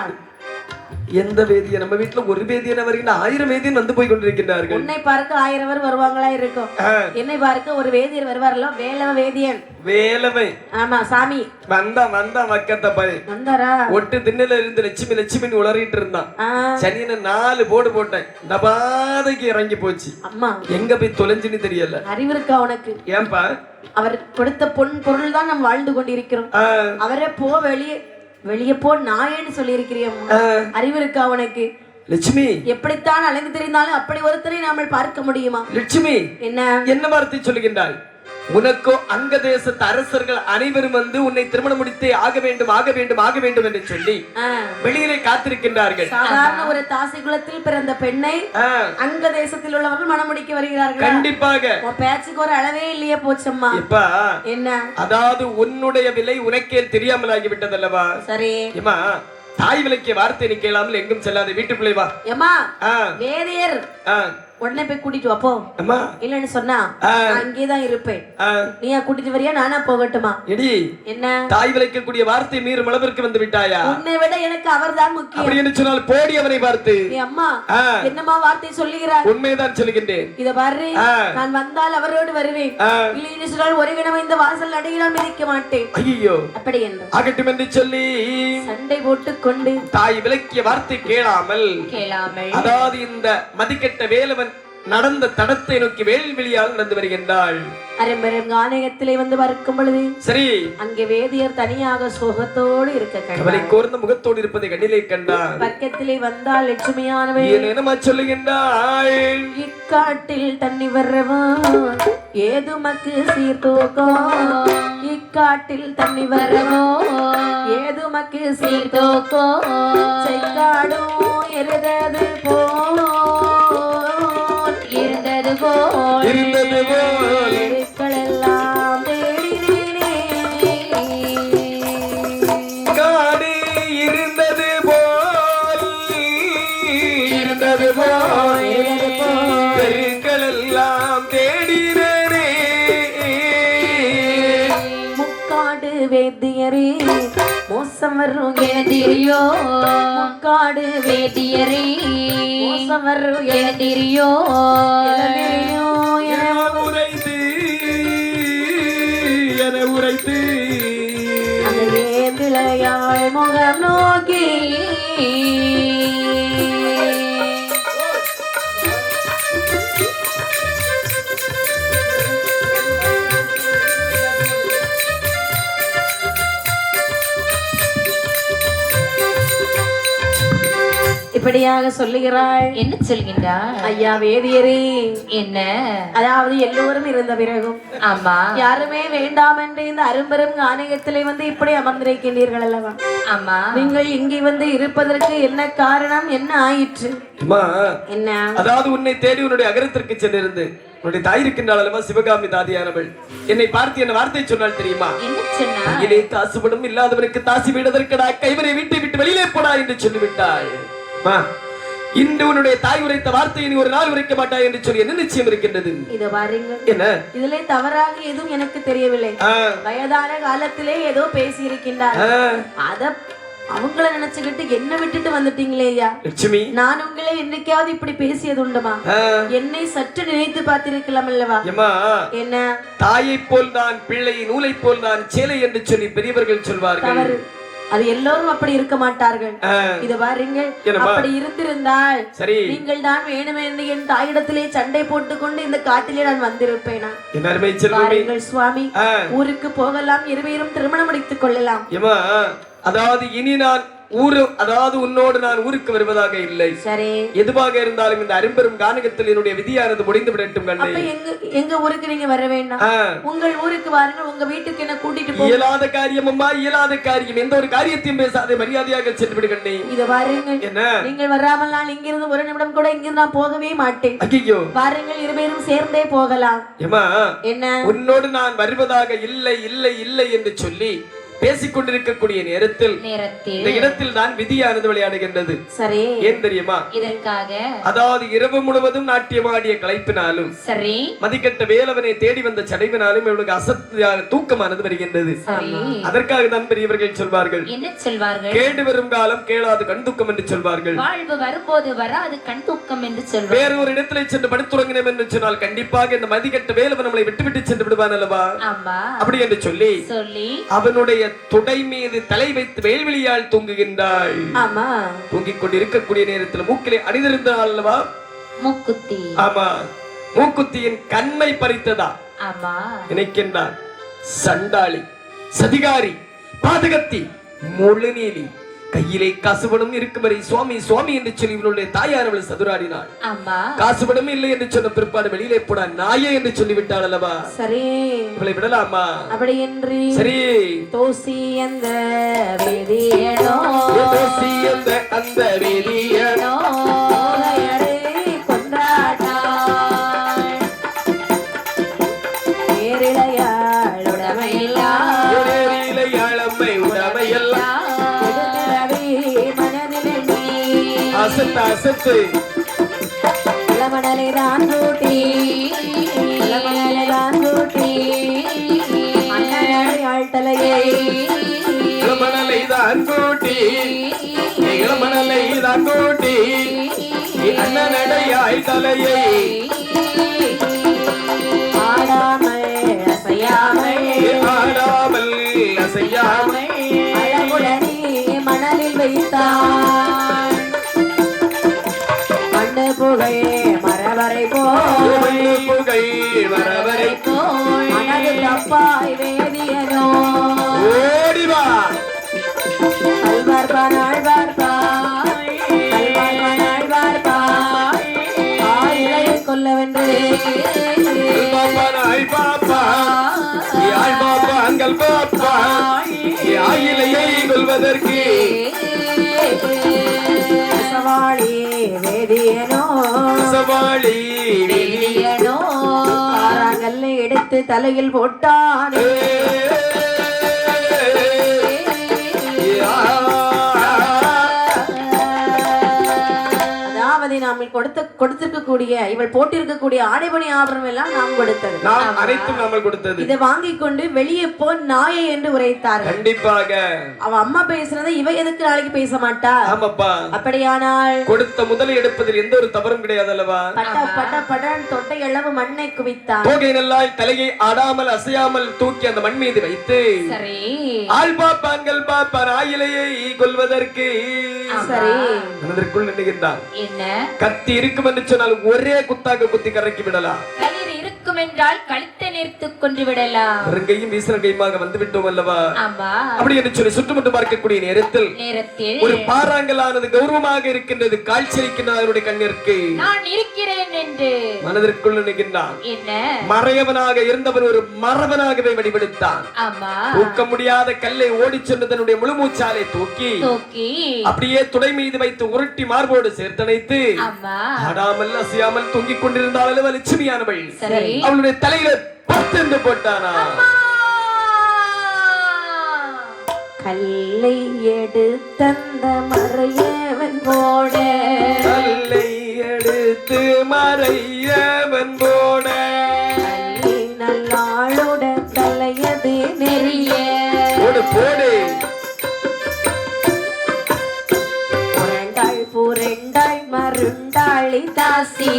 எந்த வேதியன்? நம்ம வீட்டுல ஒரு வேதியன் வருகின்ற 1000 வேதியன் வந்து போய் கொண்டிருக்கிறார்கள். உன்னை பார்க்க 1000 பேர் வருவாங்களா இருக்கும். என்னை பார்க்க ஒரு வேதியர் வருவாரല്ലോ, வேலவ வேதியன். வேலவை? ஆமா சாமி. வந்தா மக்கத்த பை வந்தாரா? ஒட்டு திண்ணல இருந்து லட்சுமி லட்சுமின்னு உளறிட்டு இருந்தான். சனியன 4 போர்டு போட்டேன். இந்த பாதைக்கு இறங்கி போச்சு. அம்மா எங்க போய் தொலைஞ்சுன்னு தெரியல. அறிவு இருக்கா உனக்கு? ஏன்பா? அவர் கொடுத்த பொருள் தான் நாம் வாழ்ந்து கொண்டிருக்கிறோம். அவரே போ வெளியே போ நாயேன்னு சொல்லி இருக்கிறியம்மா. அறிவு இருக்கா உனக்கு? லட்சுமி எப்படித்தான் அலைந்து தெரிந்தாலும் அப்படி ஒருத்தரை நாமல் பார்க்க முடியுமா? லட்சுமி என்ன வார்த்தை சொல்லுகின்றாய்? உனக்கோ அங்க தேசத்து அரசர்கள் அனைவரும் வந்து உன்னை திருமணம் முடித்தே ஆக வேண்டும் என்று சொல்லி வெளியிலே காத்திருக்கின்றார்கள். சாதாரண ஒரு தாசி குலத்தில் பிறந்த பெண்ணை அங்க தேசத்தில் உள்ளவர்கள் மனம் முடிக்க வருகிறார்கள். கண்டிப்பாக. பேச்சுக்கு ஒரு அளவே இல்லையே போச்சம்மா. இப்ப என்ன? அதாவது உன்னுடைய விலை உனக்கே தெரியாமல் ஆகிவிட்டதல்லவா? சரி ஏமா, தாய் விலைக்கு வார்த்தை நீ கேளாமல் எங்கும் செல்லாத, வீட்டுக்குள்ளே வா. ஏமா வேதியர் உடனே போய் கூட்டிட்டு வாப்போ. இல்லன்னு சொன்னா அங்கேதான் இருப்பேன். நீயா கூட்டிட்டு வரியா நானா போகட்டுமா? என்ன தாய் விளைக்கக்கூடிய வார்த்தை மீறும் அளவிற்கு வந்து விட்டாயா? உன்னை விட எனக்கு அவர்தான் முக்கியம். அப்படி என்று சொன்னால் போடி அவனை பார்த்து. அம்மா என்னமா வார்த்தை சொல்லுகிறார்? உண்மைதான் சொல்லுகின்றேன். இத பாரு, நான் வந்தால் அவரோடு வருவேன். இல்லைன்னு சொன்னால் ஒரு கிழமை இந்த வாசல் அடையினால் மிதிக்க மாட்டேன். ஐயோ அப்படி என்று ஆகட்டும் என்று சொல்லி சண்டை போட்டுக் கொண்டு தாய் விளக்கிய வார்த்தை கேளாமல் அதாவது இந்த மதிக்கெட்ட வேலவன் நடந்த தடத்தை நோக்கி வேல்வெளியாக நடந்து வருகின்றாள். அரம்பரம் கானகத்திலே வந்து பார்க்கும் பொழுது சரி அங்கே வேதியர் தனியாக சோகத்தோடு இருக்க அவளை கோர்ந்த முகத்தோடு இருப்பதை கண்ணிலே கண்டாள். பக்கத்திலே வந்தால் லட்சுமியானவள் என்னமா சொல்லுகின்றாள்? இக்காட்டில் தண்ணி வரவா ஏதுமக்கு சீர்தூக்கோ, இக்காட்டில் தண்ணி வரவோ ஏதுமக்கு சீர்தூக்கோ, செக்காடும் எருதது போ இருந்தது போல் எல்லாம் தேடினேனே. காடு இருந்தது போல் பெருக்கள் எல்லாம் தேடினேனே. முக்காடு வேதியரே மோசம் வரும் தெரிയോ, முக்காடு வேதியரே மோசம் வரும் தெரிയോ, உரைத்து ஏந்திழையாள் முகம் நோக்கி இப்படியாக சொல்லுகிறாள். என்ன சொல்கின்றாள்? ஐயா வேதியரே, என்ன? அதாவது எல்லோரும் இருந்த பிறகும் ஆமா யாருமே வேண்டாம் என்று இந்த அரும்பெரும் கானகத்திலே வந்து இப்படி அமர்ந்திருக்கின்றீர்கள் அல்லவா? ஆமா. நீங்கள் இங்கே வந்து இருப்பதற்கு என்ன காரணம்? என்ன ஆயிற்று? என்ன? அதாவது உன்னை தேடி உன்னுடைய அகரத்திற்கு சென்றிருந்து உன்னுடைய தாய் இருக்கின்றாள் அல்லவா, சிவகாமி தாதியானவள். என்னை பார்த்து என்ன வார்த்தை சொன்னால் தெரியுமா? என்ன சொன்னா? இலே காசுபடும் இல்லாதவனுக்கு தாசி வீடதற்கடா, கைவரை வீட்டை விட்டு வெளியிலே போடா என்று சொல்லிவிட்டாள். இன்று உன்னுடைய தாய் உரைத்த வார்த்தையை நீ ஒரு நாள் உரைக்க மாட்டாய் என்று சொல்லி என்ன நிச்சயம் இருக்கின்றது? இத பாருங்க. என்ன? இதிலே தவறாக எதுவும் எனக்கு தெரியவில்லை. வயதான காலத்திலே ஏதோ பேசி இருக்கின்றார். அத அவங்கள நினைச்சுக்கிட்டு என்ன விட்டுட்டு வந்துட்டீங்களேயா லட்சுமி. நான் உங்களை என்னைக்காவது இப்படி பேசியது உண்டுமா? என்னை சற்று நினைத்து பார்த்திருக்கலாம் அல்லவா? என்ன? தாயை போல் தான் பிள்ளை, நூலை போல் தான் சேலை என்று சொல்லி பெரியவர்கள் சொல்வார்கள். அது எல்லோரும் அப்படி இருக்க மாட்டார்கள். இத பாருங்க, அப்படி இருந்திருந்தால் நீங்கள் தான் வேணுமே என்று என் தாயிடத்திலே சண்டை போட்டுக்கொண்டு இந்த காட்டிலே நான் வந்திருப்பேனா? பாருங்கள் சுவாமி, ஊருக்கு போகலாம், இருவரும் திருமணம் முடித்துக் கொள்ளலாம். அதாவது இனி நான் ஊரு அதாவது உன்னோடு நான் ஊருக்கு வருவதாக இல்லை. சரி, எதுவாக இருந்தாலும் இந்த அரும்பெரும் கானகத்தில் என்னுடைய விதியானது முடிந்து விடட்டும் கண்ணே. எங்க ஊருக்கு நீங்க வர வேண்டாம், உங்கள் ஊருக்கு வாருங்க, உங்க வீட்டுக்கு என்ன கூட்டிட்டு போங்க. இயலாத காரியம் அம்மா, இயலாத காரியம். எந்த ஒரு காரியத்தையும் பேசாதே, மரியாதையாக சென்று விடு கண்ணே. இத வாருங்கள், என்ன நீங்கள் வராமல் நான் இங்கிருந்து ஒரு நிமிடம் கூட இங்கிருந்து நான் போகவே மாட்டேன். ஐயோ, வாருங்கள், இருவரும் சேர்ந்தே போகலாம். ஏமா, என்ன உன்னோடு நான் வருவதாக இல்லை இல்லை இல்லை என்று சொல்லி பேசிக் கொண்டிருக்கக்கூடிய நேரத்தில் இந்த இடத்தில் தான் விதியானது விளையாடுகின்றது. சரி, ஏன் தெரியுமா? இதற்காக அதாவது இரவு முழுவதும் நாட்டியமாடிய களைப்பினாலும் சரி மதிக்கட்ட வேலவனை தேடி வந்த சடைவினாலும் இவனுக்கு அசத்தியான தூக்கமானது வருகின்றது. அதற்காக தான் பெரியவர்கள் சொல்வார்கள், என்ன சொல்வார்கள்? கேடு வரும் காலம் கேளாது கண் தூக்கம் என்று சொல்வார்கள். வாழ்வு வரும்போது வராது கண் தூக்கம் என்று சொல்வார்கள். வேற ஒரு இடத்துல சென்று படுத்துறங்கினோம் என்று சொன்னால் கண்டிப்பாக இந்த மதிக்கட்ட வேலவன் நம்மளை விட்டு சென்று விடுவான் அல்லவா? அப்படி என்று சொல்லி அவனுடைய தொடை மீது தலை வைத்து வேல்வெளியால் தூங்குகின்றாள். ஆமா, தூங்கிக் கொண்டிருக்கக்கூடிய நேரத்தில் மூக்கிலே அணிந்திருந்தாள் அல்லவா மூக்குத்தி. ஆமா, மூக்குத்தியின் கண்ணை பறித்ததா? ஆமா, நினைக்கின்றான். சண்டாளி, சதிகாரி, பாதகத்தி, முழுநீலி, கையிலே காசுபடம் இருக்கும் வரை சுவாமி சுவாமி என்று சொல்லி இவனுடைய தாயார் அவள் சதுராடினாள். காசுபடம் இல்லை என்று சொன்ன பிற்பாடு வெளியிலே போட நாயே என்று சொல்லிவிட்டாள் அல்லவா? சரி, இவளை விடலாமா? அப்படி என்று சரி, தோசி அந்த வேதியனோ, தோசி அந்த வேதியனோ கொண்டாட்டாள் ஏரிளையாள் உடமையெல்லாம், ஏரிளையாளம்மை உடமையெல்லாம் அசத்து அசத்து இளமணலை தான் கூட்டி, இளமணலை தான் கூட்டி அண்ணாள் தலையை, இளமணலை தான் கூட்டி, இளமணலை தான் கூட்டி அண்ணனடையாய் தலையை ஆடாமல் அசையாமல், ஆடாமல் அசையாமல் அழகுடனே மணலில் வைத்தான். புகை மரவரை போய், புகை மரவரை போய் மனது தப்பாய் வேதியனோ ஓடிவா அல்வார்பான் ஆழ்வார்பாய், அல்வார்பான் ஆழ்வார்பாய் ஆயிலை கொல்லவென்று பாப்பா பாப்பா அங்கள் பாப்பா ஆயிலையை கொல்வதற்கு சவாளி வேதியனோ, சவாளி வேதியனோ ஆறாங்கல்லை எடுத்து தலையில் போட்டானே. நாம் கொடுத்திருக்கக்கூடிய இவள் போட்டிருக்கக்கூடிய ஆடைபணி ஆபரணம் எல்லாம் நாம் கொடுத்தது, நாம் அனைத்தும் நாமல் கொடுத்தது. இதை வாங்கி கொண்டு வெளியே போ நாயை என்று உரைத்தார். கண்டிப்பாக அவ அம்மா பேசுறதை இவ எதுக்கு நாளைக்கு பேச மாட்டா? ஆமாப்பா, அப்படியானால் கொடுத்த முதலை எடுப்பதில் எந்த ஒரு தவறும் கிடையாது அல்லவா? பட்ட பட்ட படன் தொட்டை அளவு மண்ணை குவித்தார். தோகை நல்லாய் தலையை ஆடாமல் அசையாமல் தூக்கி அந்த மண் மீது வைத்து ஆள் பாப்பாங்கள் பாப்பான் ஆயிலையை கொல்வதற்கு சரி மனதிற்குள் நின்றுகின்றான். என்ன கத்தி இருக்கும் என்று சொன்னால் ஒரே குத்தாக குத்தி கரைக்கி விடலாம், கயிறு இருக்கும் என்றால் கழுத்தை நேர்த்து கொண்டு விடலாம். கையும் வீசரங்கையுமாக வந்து விட்டோம் அல்லவா? ஆமா, அப்படி என்று சொல்லி சுற்றுமுட்டு பார்க்கக்கூடிய நேரத்தில் ஒரு பாறாங்கலானது கௌரவமாக இருக்கின்றது, காட்சியளிக்கின்றது அவருடைய கண்ணிற்கு. நான் இருக்கிறேன் என்று மனதிற்குள் நினைக்கின்றான். என்ன மறையவனாக இருந்தவன் ஒரு மரபனாகவே வடிவெடுத்தான். ஆமா, தூக்க முடியாத கல்லை ஓடி சென்று தன்னுடைய முழுமூச்சாலை தூக்கி அப்படியே துடை மீது வைத்து உருட்டி மார்போடு சேர்த்தணைத்து ஆடாமல் அசையாமல் தூங்கிக் கொண்டிருந்தாள் லட்சுமியானவள். அவளுடைய தலையில பத்து போட்டானா. கல்லை எடுத்தந்த மறையவன் போட, கல்லை எடுத்து மறையவன் போட, நல்லாளுடன் தலையது நெறிய போடு போடு புரண்டாய் மருண்டாளி தாசி,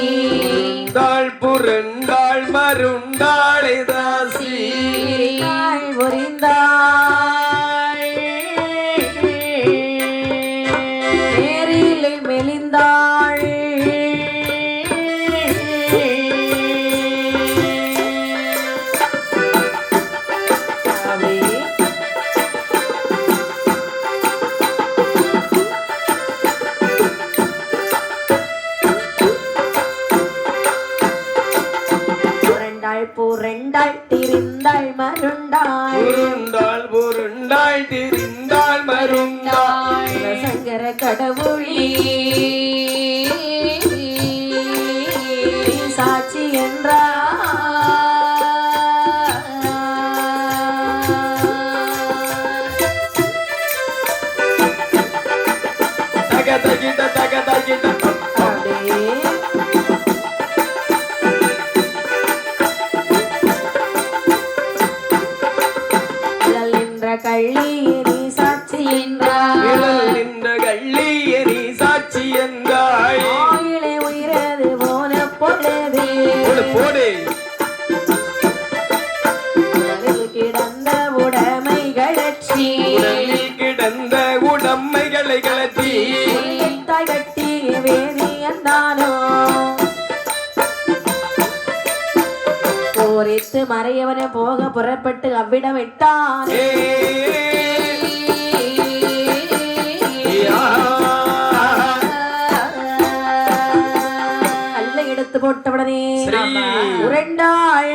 புரண்டாள் மருண்டாளி தாசி உரிந்தாள் நேரிலே மெலிந்தாள். கடவுளே சாட்சி என்றார். கள்ளி சாட்சி என்றாய் உயிரது போன பொழுது கிடந்த உடைமைகளை கலத்தி கட்டி வேதியந்தானோ போரித்து மறையவனை போக புறப்பட்டு அவ்விடம் விட்டான். அல்ல எடுத்து போட்டவுடனே புரண்டாள்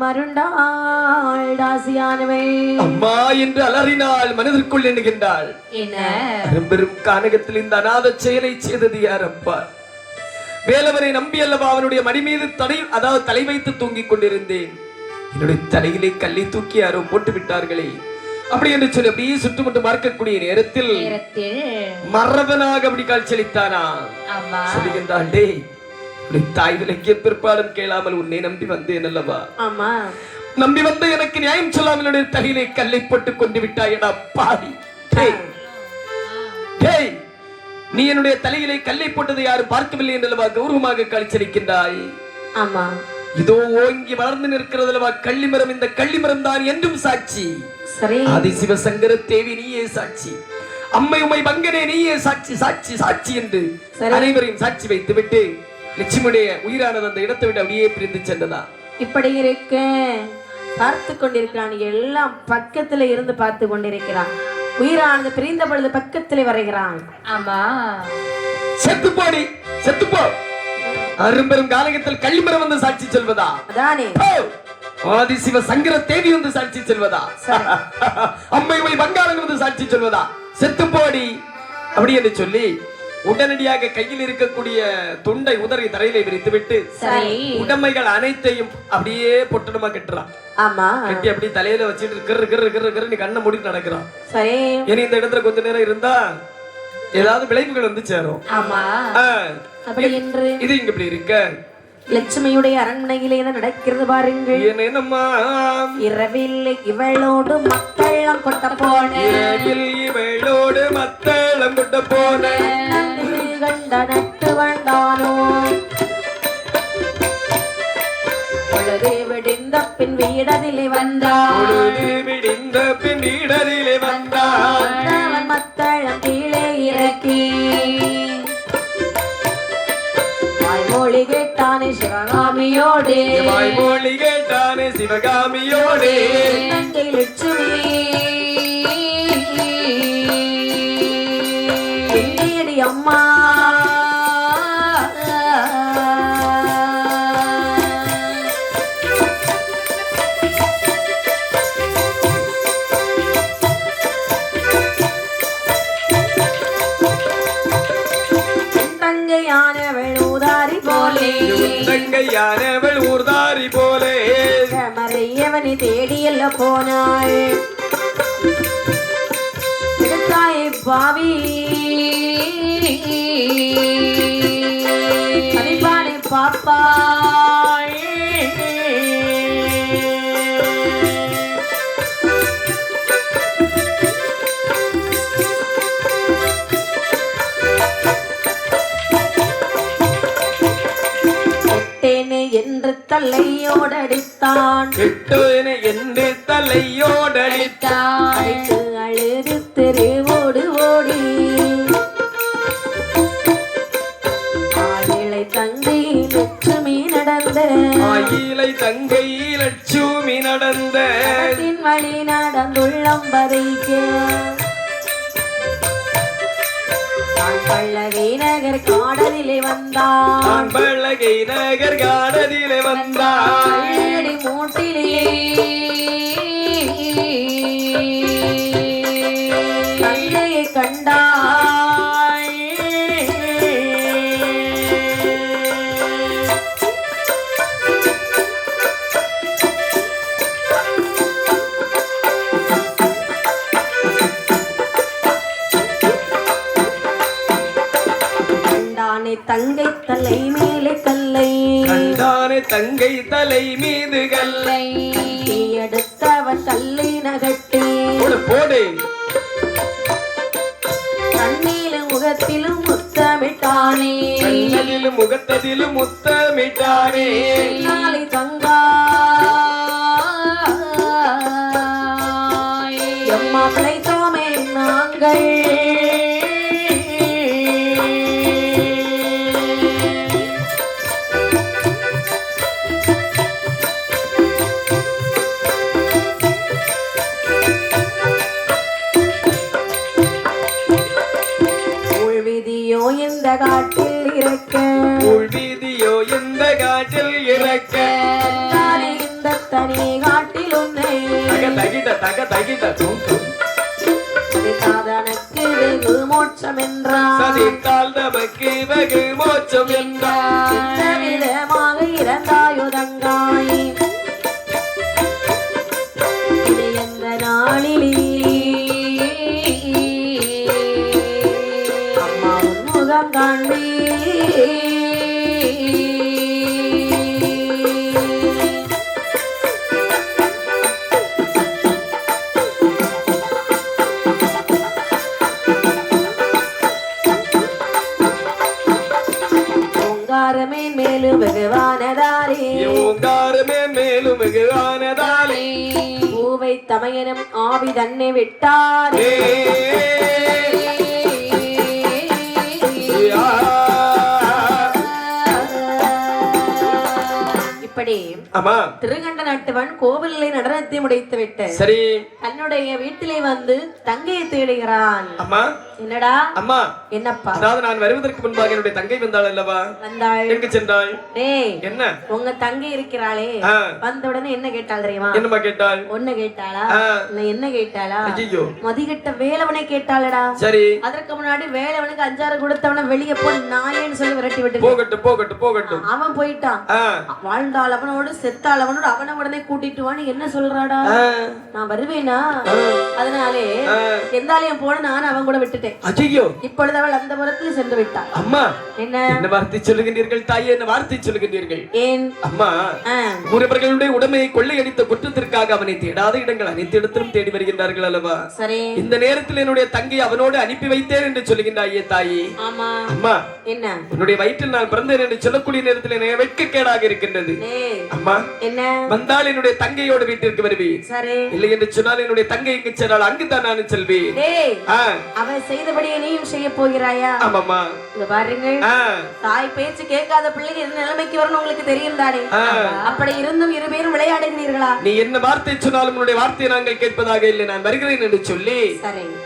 மருண்டாள் தாசியானவை அம்மா என்று அலறினாள். மனதிற்குள் எண்ணுகின்றாள், பெரும் கானகத்தில் இந்த அநாத செயலை செய்தது யார்? அப்பா வேலவரை நம்பி அல்லவா அவனுடைய மடி மீது தலை வைத்து தூங்கிக் கொண்டிருந்தேன். என்னுடைய தலையிலே கல்லை தூக்கி யாரோ போட்டு விட்டார்களே அப்படி என்று சொல்லி அப்படியே சுற்றுமுட்டு பார்க்கக்கூடிய நேரத்தில் மரபனாக அப்படி காட்சியளித்தானா சொல்லுகின்றாள், டே தாய் விலக்கிய பிற்பாடும் கேளாமல் உன்னை நம்பி வந்தேன் அல்லவா, நம்பி வந்து எனக்கு நியாயம் சொல்லாமல் என்னுடைய தலையிலே கல்லை போட்டு கொண்டு விட்டாயடா பாவி. நீ என்னுடைய தலையிலே கல்லை போட்டதை யாரும் பார்க்கவில்லை என்றல்லவா கௌரவமாக காட்சியளிக்கின்றாய். ஆமா, இதோ ஓங்கி வளர்ந்து நிற்கிறதல்லவா கள்ளிமரம். இந்த கள்ளிமரம் தான் என்றும் சாட்சி. ஆதி சிவசங்கர தேவி நீயே சாட்சி, அம்மை உமை பங்கனே நீயே சாட்சி, சாட்சி சாட்சி என்று அனைவரையும் சாட்சி வைத்து விட்டு லட்சுமியுடைய உயிரானது அந்த இடத்தை விட்டு அப்படியே பிரிந்து சென்றதா. இப்படி இருக்க பார்த்து கொண்டிருக்கிறான், எல்லாம் பக்கத்துல இருந்து பார்த்து கொண்டிருக்கிறான். உயிரானது பிரிந்த பொழுது பக்கத்திலே வருகிறான். ஆமா, செத்து போடி செத்து போ. அரும்பெரும் காலகத்தில் கள்ளிமரம் வந்து சாட்சி சொல்வதா? அதானே ஆதி சிவ சங்கர தேவி வந்து சாட்சி சொல்வதா? அம்மை உமை பங்காளன் வந்து சாட்சி சொல்வதா? செத்து போடி அப்படி என்று சொல்லி உடனடியாக கையில் இருக்கக்கூடிய துண்டை உதறி தரையிலே விரித்து விட்டு உடைமைகள் அனைத்தையும் அப்படியே பொட்டணமா கட்டுறான். ஆமா, கட்டி அப்படி தலையில வச்சுட்டு கிரு கிரு கிரு கிரு கண்ணை மூடிட்டு நடக்கிறான். சரி, இனி இந்த இடத்துல கொஞ்ச நேரம் இருந்தா ஏதாவது விளைவுகள் வந்து சேரும். ஆமா, அப்படி என்று இது இங்க இப்படி இருக்க லட்சுமியுடைய அரண்மனையிலே நடக்கிறது பாருங்கள். என்னம்மா இரவில் இவளோடு மக்களம் கொட்ட போன, இவளோடு மக்களம் கொட்ட போன கண்ட நட்டு வந்தானோ பொழுது விடிந்த பின் வீடதிலே வந்தான். விடிந்த பின் வீடதிலே வந்தான். மக்களம் கீழே இறக்கி மொழி கேட்டானே சிவகாமியோடே, மொழி கேட்டானே சிவகாமியோடே. தங்கை லட்சுமி எங்கேடி அம்மா? தங்கையானவள் ஊர்தாரி போலே மறையவனை தேடியல்ல போனாள். தாயை பாவி அடிப்பானை பாப்பாள். என்று தலையோடடித்தான், என்று தலையோடடித்தான். அழுது தெருவோடு ஓடி ஆயிலை தங்கை லட்சுமி நடந்த, ஆயிலை தங்கை லட்சுமி நடந்த வழி நடந்துள்ளம் வரைக்க பல்லகை நகர் காடலிலே வந்தான். பல்லகை நகர் காடலிலே வந்தான். மூட்டிலே தங்கையை கண்டாள். தங்கை தலை மேலே கல்லை கண்டானே தங்கை தலை மீது கல்லை எடுத்தவன் கல்லை நகட்டி போடு கண்ணிலும் முகத்திலும் முத்தமிட்டானே கண்ணிலும் முகத்ததிலும் முத்தமிட்டானே நாளை தங்கா எம்மா பிழைத்தோமே நாங்கள் இந்த காட்டில் இருக்க வீதியோ இந்த காட்டில் இருக்க இந்த தனி காட்டில் உன்னை தகிட சாதனுக்கு வெகு மோட்சம் என்றார் சதித்தால் நமக்கு வெகு மோட்சம் என்றார் விதமாக இறந்தாயோ தங்காய் இது எந்த நாளிலே காண்பி ஓங்காரமே மேலும் வெகுவானதாலே ஓங்காரமே மேலும் வெகுவானதாலே பூவை தமையனும் ஆவி தன்னை விட்டாரே இப்படி திருகண்ட நாட்டுவன் கோவிலை நடனத்தை முடித்து விட்டு சரி தன்னுடைய வீட்டிலே வந்து தங்கையை தேடுகிறான். என்னடா அம்மா என்னப்பா? அதாவது நான் வருவதற்கு முன்பாக என்னுடைய தங்கை வந்தாள் அல்லவா? வந்தாள். எங்க சென்றாள்? டேய் என்ன உங்க தங்கை இருக்கிறாளே, வந்த உடனே என்ன கேட்டாள் தெரியுமா? என்னமா கேட்டாள்? ஒண்ணு கேட்டாளா இல்ல என்ன கேட்டாளா? ஐயோ மதிகிட்ட வேலவனை கேட்டாளடா. சரி அதற்கு முன்னாடி வேலவனுக்கு 5-6 கொடுத்தவன வெளியே போ நாயேன்னு சொல்லி விரட்டி விட்டு போகட்டும் போகட்டும் போகட்டும் அவன் போயிட்டான். வாழ்ந்தாள் அவனோடு செத்தாள் அவனோடு அவனை உடனே கூட்டிட்டு வான்னு என்ன சொல்றாடா? நான் வருவேனா? அதனாலே எந்தாலையும் போன நான் அவன் கூட விட்டுட்டேன். ஐயோ இப்பொழுது அவள் அந்த புறத்தில் சென்று விட்டாள். அம்மா என்ன வார்த்தை சொல்லுகின்றீர்கள் தாயே? என்ன வார்த்தை சொல்லுகின்றீர்கள்? ஏன் அம்மா ஊரவர்களுடைய உடமையை கொள்ளையடித்த குற்றத்திற்காக அவனை தேடாத இடங்கள் அனைத்து இடத்திலும் தேடி வருகின்றார்கள் அல்லவா? சரி இந்த நேரத்தில் என்னுடைய தங்கை அவனோடு அனுப்பி வைத்தேன் என்று சொல்லுகின்றாயே தாயே. ஆமா அம்மா என்ன உன்னுடைய வயிற்றில் நான் பிறந்தேன் என்று சொல்லக்கூடிய நேரத்தில் எனக்கு வெட்கக்கேடாக இருக்கின்றது. அம்மா என்ன வந்தால் என்னுடைய தங்கையோடு வீட்டிற்கு வருவேன். சரி இல்லை என்று சொன்னால் என்னுடைய தங்கை இங்கு சென்றால் அங்குதான் நான் செல்வேன். அவன் செய்தபடியே நீயும் செய்ய போகிறாயா? ஆமாம்மா. இங்க பாருங்க, தாய் பேச்சு கேட்காத பிள்ளைங்க என்ன நிலைமைக்கு வரணும் உங்களுக்கு தெரியும் தானே? அப்படி இருந்தும் இருபேரும் விளையாடுகிறீர்களா? நீ என்ன வார்த்தை சொன்னாலும் உன்னுடைய வார்த்தையை நாங்கள் கேட்பதாக இல்லை. நான் வருகிறேன் என்று சொல்லி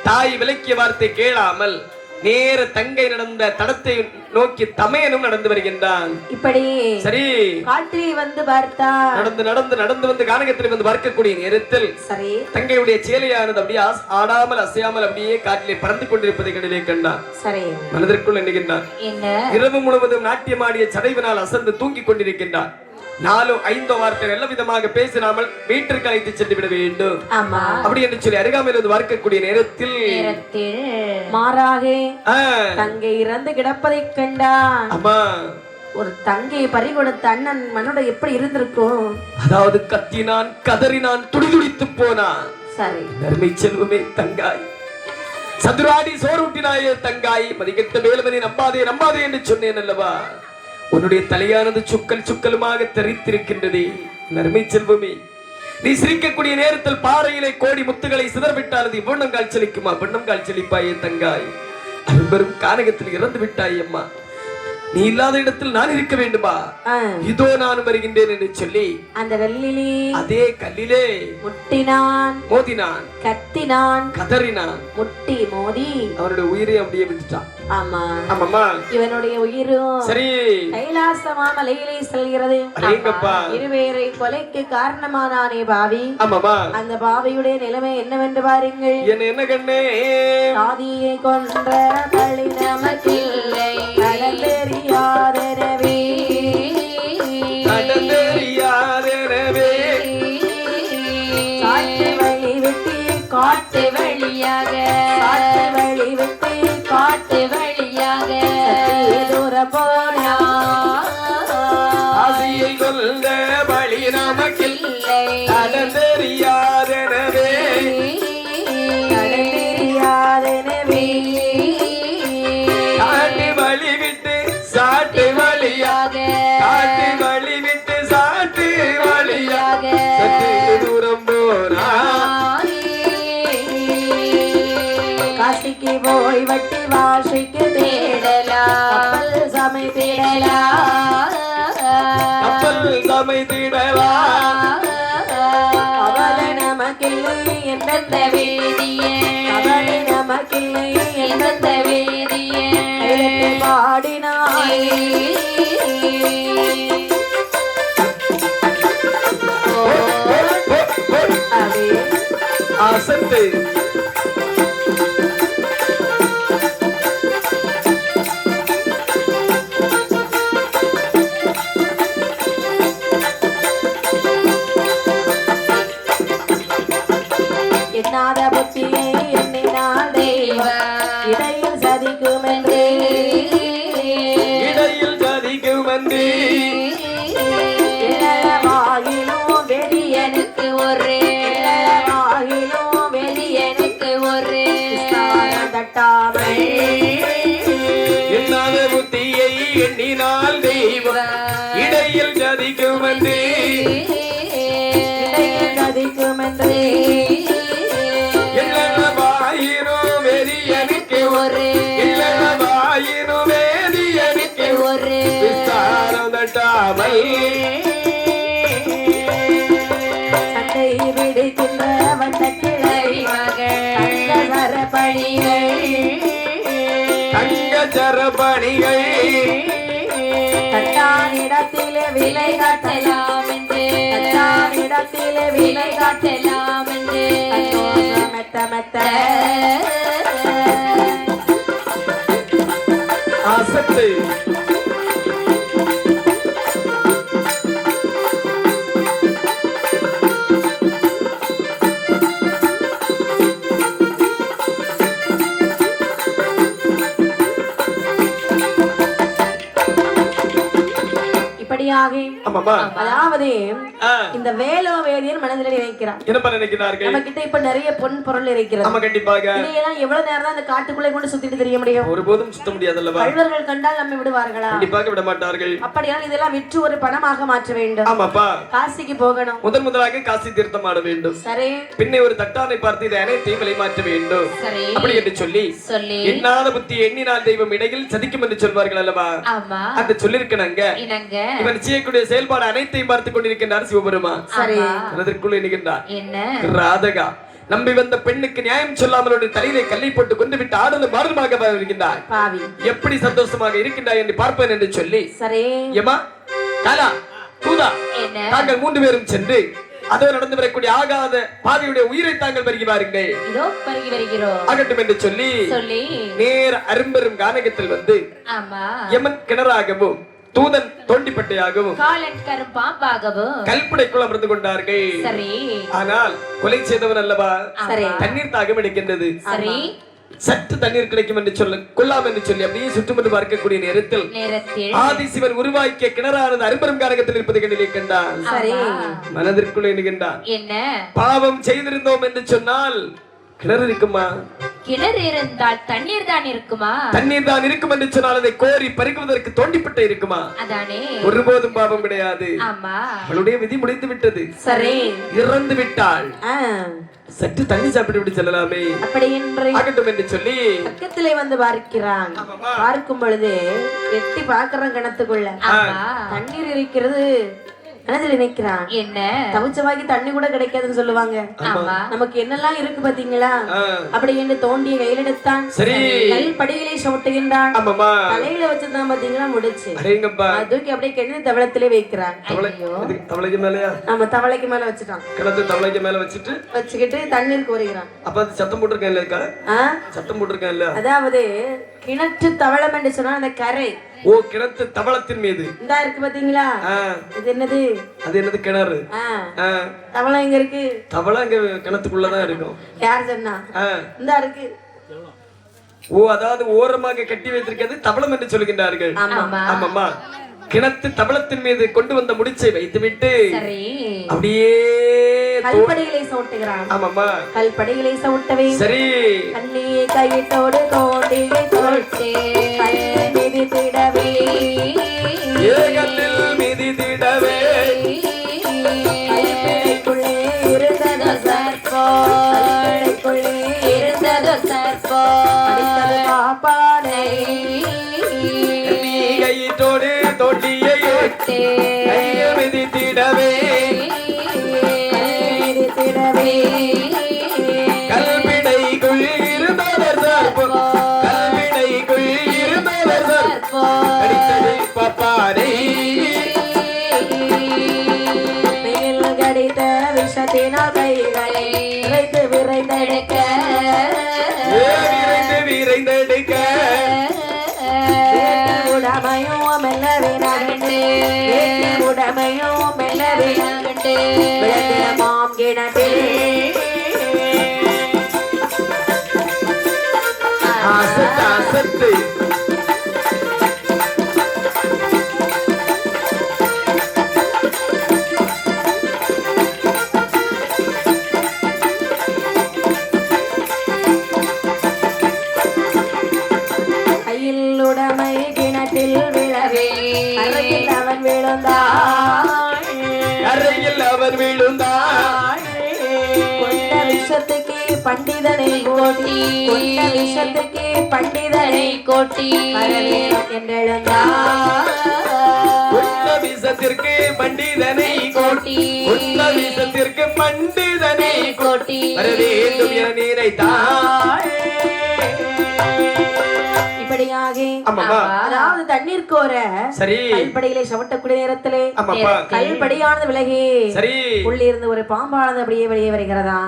தாய் விலக்கிய வார்த்தை கேளாமல் நேர தங்கை நடந்த தடத்தை நோக்கி தமையனும் நடந்து வருகின்றான். இப்படி சரி காட்டிலே வந்து பார்த்தா நடந்து நடந்து நடந்து வந்து கானகத்தில் வந்து பார்க்கக்கூடிய நேரத்தில் சரி தங்கையுடைய சேலையானது அப்படியே ஆடாமல் அசையாமல் அப்படியே காட்டிலே பறந்து கொண்டிருப்பதை கண்டிலே கண்டான். சரி மனதிற்குள் எண்ணுகின்றான், இரவு முழுவதும் நாட்டியமாடிய சடைவினால் அசந்து தூங்கிக் கொண்டிருக்கின்றான். 4-5 வார்த்தை நல்ல விதமாக பேசினாமல் வீட்டிற்கு அழைத்து சென்று விட வேண்டும் அப்படி என்று சொல்லி அருகாமையில் வந்து பார்க்கக்கூடிய நேரத்தில் மாறாக தங்கை இறந்து கிடப்பதை கண்டான். அம்மா ஒரு தங்கையை பறி கொடுத்த அண்ணன் மனோட எப்படி இருந்திருக்கும்? அதாவது கத்தினான், கதறினான், துடிதுடித்து போனான். சரி நர்மை செல்வமே தங்காய், சதுராடி சோறுட்டினாயே தங்காய், மதிக்கெட்ட வேலுமனை நம்பாதே நம்பாதே என்று சொன்னேன் அல்லவா? உன்னுடைய தலையானது சுக்கல் சுக்கலுமாக தெரித்திருக்கின்றதே நர்மை செல்வமே. நீ சிரிக்கக்கூடிய நேரத்தில் பாறையிலே கோடி முத்துகளை சிதறவிட்டால் அது இவ்வண்ணம் காய்ச்சலிக்குமா? பெண்ணம் காய்ச்சலிப்பாயே தங்காய். அரும்பெரும் கானகத்தில் இறந்து விட்டாய் அம்மா. நீ இல்லாத இடத்தில் நான் இருக்க வேண்டுமா? இதோ நான் வருகின்றேன் என்று சொல்லி அந்த வெள்ளிலே அதே கல்லிலே முட்டினான், மோதினான், கத்தினான், கதறினான். முட்டி மோதி அவருடைய உயிரை அப்படியே விட்டுட்டான். ஆமா ஆமாம்மா. இவனுடைய உயிரும் சரி கைலாசமா மலையிலே செல்கிறது. இருவேரை கொலைக்கு காரணமானானே பாவி. ஆமாம்மா. அந்த பாவியுடைய நிலைமை என்னவென்று பாருங்கள். என்ன கண்ணே? சாதியை கொன்ற பழி நமக்கில்லை, கடலெறியாதெனவே கடலெறியாதெனவே காட்டு வழி விட்டு காட்டு வழியாக, காட்டு வழி விட்டு காட்டு வழியாக தூர போனா ஆசியை கொல்ல வழி நமக்கில்லை தெரியாதெனவே காட்டு வழி விட்டு சாட்டு வழியாக காட்டு வழி விட்டு சாட்டு வழியாக சற்று தூரம் போனா காசிக்கு போய் வட்டி வாசிக்கு தேடலாம் சமை தேடலாம் கப்பல் சமை திடலாம் அவளை நமக்கில்லை எந்தெந்த வேதியே அவளை நமக்கில்லை எந்தெந்த வேதியே பாடினாய் அசத்து எண்ணாத புத்தியை எண்ணினார் தெய்வ இடையில் சதிக்கும் என்று இடையில் சதிக்கும் என்று வாயிலும் வெளியனுக்கு ஒரு வாயிலும் வெளியனுக்கு ஒரு தட்டாமை எண்ணாத புத்தியை எண்ணினால் தெய்வம் இடையில் சதிக்கும் என்று இடையில் சதிக்கும் என்று வாயிரும் வேதியனுக்கு ஒரு வாயிரும் வேதியனுக்கு ஒரு விஸ்தாரம் தட்டாமல் சண்டை விடுக்கின்ற வந்த கிளவி மகள் சரபணிகள் தங்க சரபணிகள் தட்டானிடத்திலே விலை காட்டலாம் என்று தட்டானிடத்திலே விலை காட்டலாம் என்று மெத்த மெத்த ஆசத்து இப்படியாக ஆமாமா அதாவது இந்த வேலோ வேதியர் மனதில் நினைக்கிறார் என்ன நினைக்கிறார்கள் நம்ம கிட்ட இப்ப நிறைய பொன் பொருள் இருக்கிறது ஆமா கண்டிப்பாக இதையெல்லாம் எவ்வளவு நேரம் தான் அந்த காட்டுக்குள்ளே கொண்டு சுத்திட்டு தெரிய முடியும் ஒருபோதும் சுத்த முடியாது அல்லவா கள்வர்கள் கண்டால் நம்ம விடுவார்களா கண்டிப்பாக விட மாட்டார்கள் அப்படியால் இதெல்லாம் விற்று ஒரு பணமாக மாற்ற வேண்டும் ஆமாப்பா காசிக்கு போகணும் முதலாக காசி தீர்த்தம் ஆட வேண்டும் சரி பின்னே ஒரு தட்டானை பார்த்து இதை அனைத்தையும் விலை மாற்ற வேண்டும் சரி அப்படி என்று சொல்லி எண்ணாத புத்தி எண்ணினால் தெய்வம் இடையில் சதிக்கும் என்று சொல்வார்கள் அல்லவா ஆமா அந்த சொல்லிருக்கணுங்க இனங்க இவன் செய்யக்கூடிய செயல்பாடு அனைத்தையும் பார்த்து கொண்டிருக்கின்றார் சிவபெருமான் சரி அதற்குள் என்கின்றார் என்ன ராதகா நம்பி வந்த பெண்ணுக்கு நியாயம் சொல்லாமல் தலையிலே கல்லை போட்டு கொண்டு விட்டு ஆடலும் மாறுமாக வருகின்றார் பாவி எப்படி சந்தோஷமாக இருக்கின்றாய் என்று பார்ப்பேன் என்று சொல்லி சரி ஏமா காலா தூதா என்ன தாங்கள் 3 பேரும் சென்று அதோ நடந்து வரக்கூடிய ஆகாத பாவியுடைய உயிரை தாங்கள் பருகி வாருங்கள் இதோ பருகி வருகிறோம் ஆகட்டும் என்று சொல்லி சொல்லி நேர அரும்பெரும் கானகத்தில் வந்து ஆமா யமன் கிணறாகவும் தூதன் தோண்டிப்பட்டையாகவும் காலன் கரும்பாம்பாகவும் கல்பனைக்குள் அமர்ந்து கொண்டார்கள் சரி ஆனால் கொலை செய்தவன் அல்லவா சரி தண்ணீர் தாகம் எடுக்கின்றது சரி சற்று தண்ணீர் கிடைக்கும் என்று சொல்ல கொல்லாம் என்று சொல்லி அப்படியே சுற்றுமுற்று பார்க்கக்கூடிய நேரத்தில் ஆதிசிவன் உருவாக்கிய கிணறானது அரும்பெரும் காரகத்தில் இருப்பதை கண்டிலே கண்டான் சரி மனதிற்குள் எண்ணுகின்றான் என்ன பாவம் செய்திருந்தோம் என்று சொன்னால் கிணறு இருக்குமா கிணறு இருந்தால் தண்ணீர் தான் இருக்குமா தண்ணீர் தான் இருக்கும் என்று சொன்னால் அதை கோரி பறிக்குவதற்கு தோண்டிப்பட்ட இருக்குமா அதானே ஒருபோதும் பாவம் கிடையாது ஆமா அவளுடைய விதி முடிந்து விட்டது சரி இறந்து விட்டாள் சற்று தண்ணி சாப்பிட்டு விட்டு செல்லலாமே அப்படி என்று ஆகட்டும் என்று சொல்லி பக்கத்திலே வந்து பார்க்கிறான் பார்க்கும் பொழுது எட்டி பார்க்கறான் கிணத்துக்குள்ள தண்ணீர் இருக்கிறது மனதில் நினைக்கிறான் என்ன தவிச்சவாக்கி தண்ணி கூட கிடைக்காதுன்னு சொல்லுவாங்க நமக்கு என்னெல்லாம் இருக்கு பாத்தீங்களா அப்படி என்று தோண்டிய கையில் எடுத்தான் கல் படியிலே சோட்டுகின்றான் தலையில வச்சுதான் பாத்தீங்களா முடிச்சு தூக்கி அப்படியே கிணறு தவளத்திலே வைக்கிறான் தவளைக்கு மேலயா நம்ம தவளைக்கு மேல வச்சுட்டான் கிணத்து தவளைக்கு மேல வச்சுட்டு வச்சுக்கிட்டு தண்ணீர் கோருகிறான் அப்ப அது சத்தம் போட்டிருக்கேன் இல்லையா சத்தம் போட்டிருக்கேன் இல்ல அதாவது கிணற்று தவளம் என்று சொன்னா அந்த கரை ஓ கிணத்து தவளத்தின் மீது இந்த இருக்கு பாத்தீங்களா இது என்னது அது என்னது கிணறு தவளம் எங்க இருக்கு தவளம் அங்க கிணத்துக்குள்ளதான் இருக்கும் யார் சொன்னா இந்த இருக்கு ஓ அதாவது ஓரமாக கட்டி வைத்திருக்கிறது தபலம் என்று சொல்கின்றார்கள். ஆமாம்மா. கிணத்து தபலத்தின் மீது கொண்டு வந்த முடிச்சை வைத்துவிட்டு அப்படியே கல்படிகளை சவுட்டுகிறான். ஆமாம்மா. கல்படிகளை சவுட்டவே சரி கண்ணியை கையிட்டோடு கோட்டியை தொட்டு கல்லில் மிதித்திடவே ஏகத்தில் மிதித்திடவே கல்படிக்குள்ளே இருந்ததோ சர்ப்பம் இருந்ததோ சர்ப்பம் அடித்தது பாப்பானை கையிட்டோடு தொட்டியை கையில் மிதித்திடவே கல்விடைக்குள் இருந்தவர் சர்ப்பம் கல்விடைக்குள் இருந்தவர் சர்ப்பம் அடித்தது பாப்பானை மேல் கடித்த விஷத்தினால் கைகளை விரைந்து விரைந்தெடுக்க விரைந்தெடுக்க உடமையும் மெல்லவே நகண்டு உடமையும் மெல்லவே நகண்டு மாம் கிணற்றில் அசத்து கையில் உடமை கிணற்றில் விழவே அறையில் அவன் விழுந்தான் அறையில் அவர் விழுந்தார் கொண்ட விஷத்துக்கு பண்டிதனை கோட்டி கொண்ட விஷத்துக்கு பண்டிதனை கோட்டி என்றெழுந்தார் உள்ள விஷத்திற்கு பண்டிதனை கோட்டி உள்ள விஷத்திற்கு பண்டிதனை கோட்டி வர வேண்டும் என நினைத்தார். இப்படியாக ஆமாம்மா. அதாவது தண்ணீர் கோர சரி கல்படியிலே சவட்டக்கூடிய நேரத்திலே ஆமாப்பா. கல்படியானது விலகி சரி உள்ளிருந்து ஒரு பாம்பானது அப்படியே வெளியே வருகிறதா.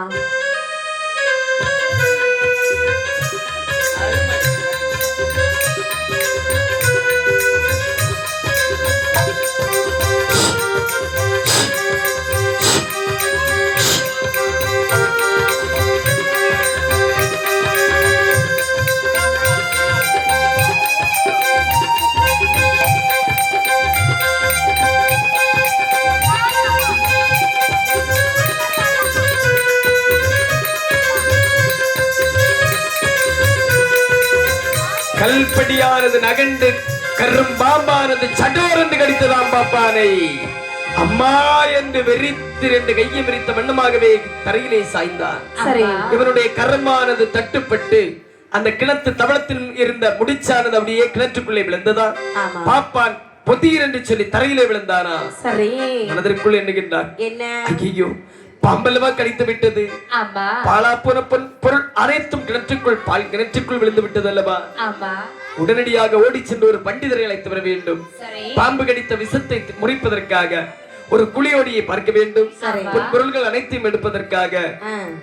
கல்படியானது நகண்டு கரும்பாம்பானது சடோர் என்று கடித்ததாம் பாப்பானை. அம்மா என்று வெறித்து ரெண்டு கையை விரித்த வண்ணமாகவே தரையிலே சாய்ந்தான். இவனுடைய கரமானது தட்டுப்பட்டு அந்த கிணத்து தவளத்தில் இருந்த முடிச்சானது அப்படியே கிணற்றுக்குள்ளே விழுந்ததான். பாப்பான் பொதிர் என்று சொல்லி தரையிலே விழுந்தானா. சரி மனதிற்குள் எண்ணுகின்றான், ஐயோ பாம்பல்லவா கடித்து விட்டது, பாலா போன பொருள் அனைத்தும் கிணற்றுக்குள் விழுந்து விட்டது அல்லவா. உடனடியாக ஓடி சென்று ஒரு பண்டிதரை அழைத்து வர வேண்டும். பாம்பு கடித்த விஷத்தை முறிப்பதற்காக ஒரு குளியோடியை பார்க்க வேண்டும். பொருள்கள் அனைத்தையும் எடுப்பதற்காக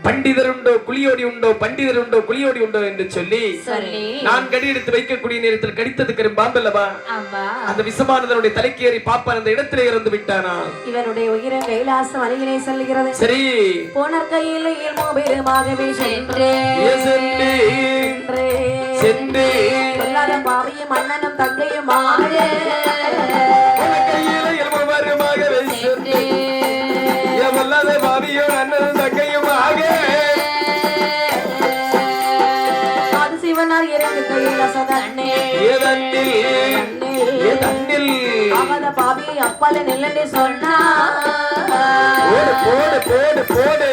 பண்டிதர் உண்டோ குளியோடி உண்டோ பண்டிதர் உண்டோ குளியோடி உண்டோ என்று சொல்லி நான் கடி எடுத்து வைக்கக்கூடிய நேரத்தில் கடித்தது கரும் பாம்பல்லவா. அந்த விஷமானதனுடைய தலைக்கு ஏறி பாப்பான் அந்த இடத்திலே இறந்து விட்டானா. இவனுடைய உயிரை கைலாசம் அருகிலே செல்கிறது. சரி போனர் கையில் பெருமாகவே சென்று பாவியும் அண்ணனும் தங்கையும் பாவியும் அண்ணனும் தங்கையும் சிவனார் இறங்கு கையில் பாவியை அப்பால நெல்லண்டே சொன்னா போடு போடு போடு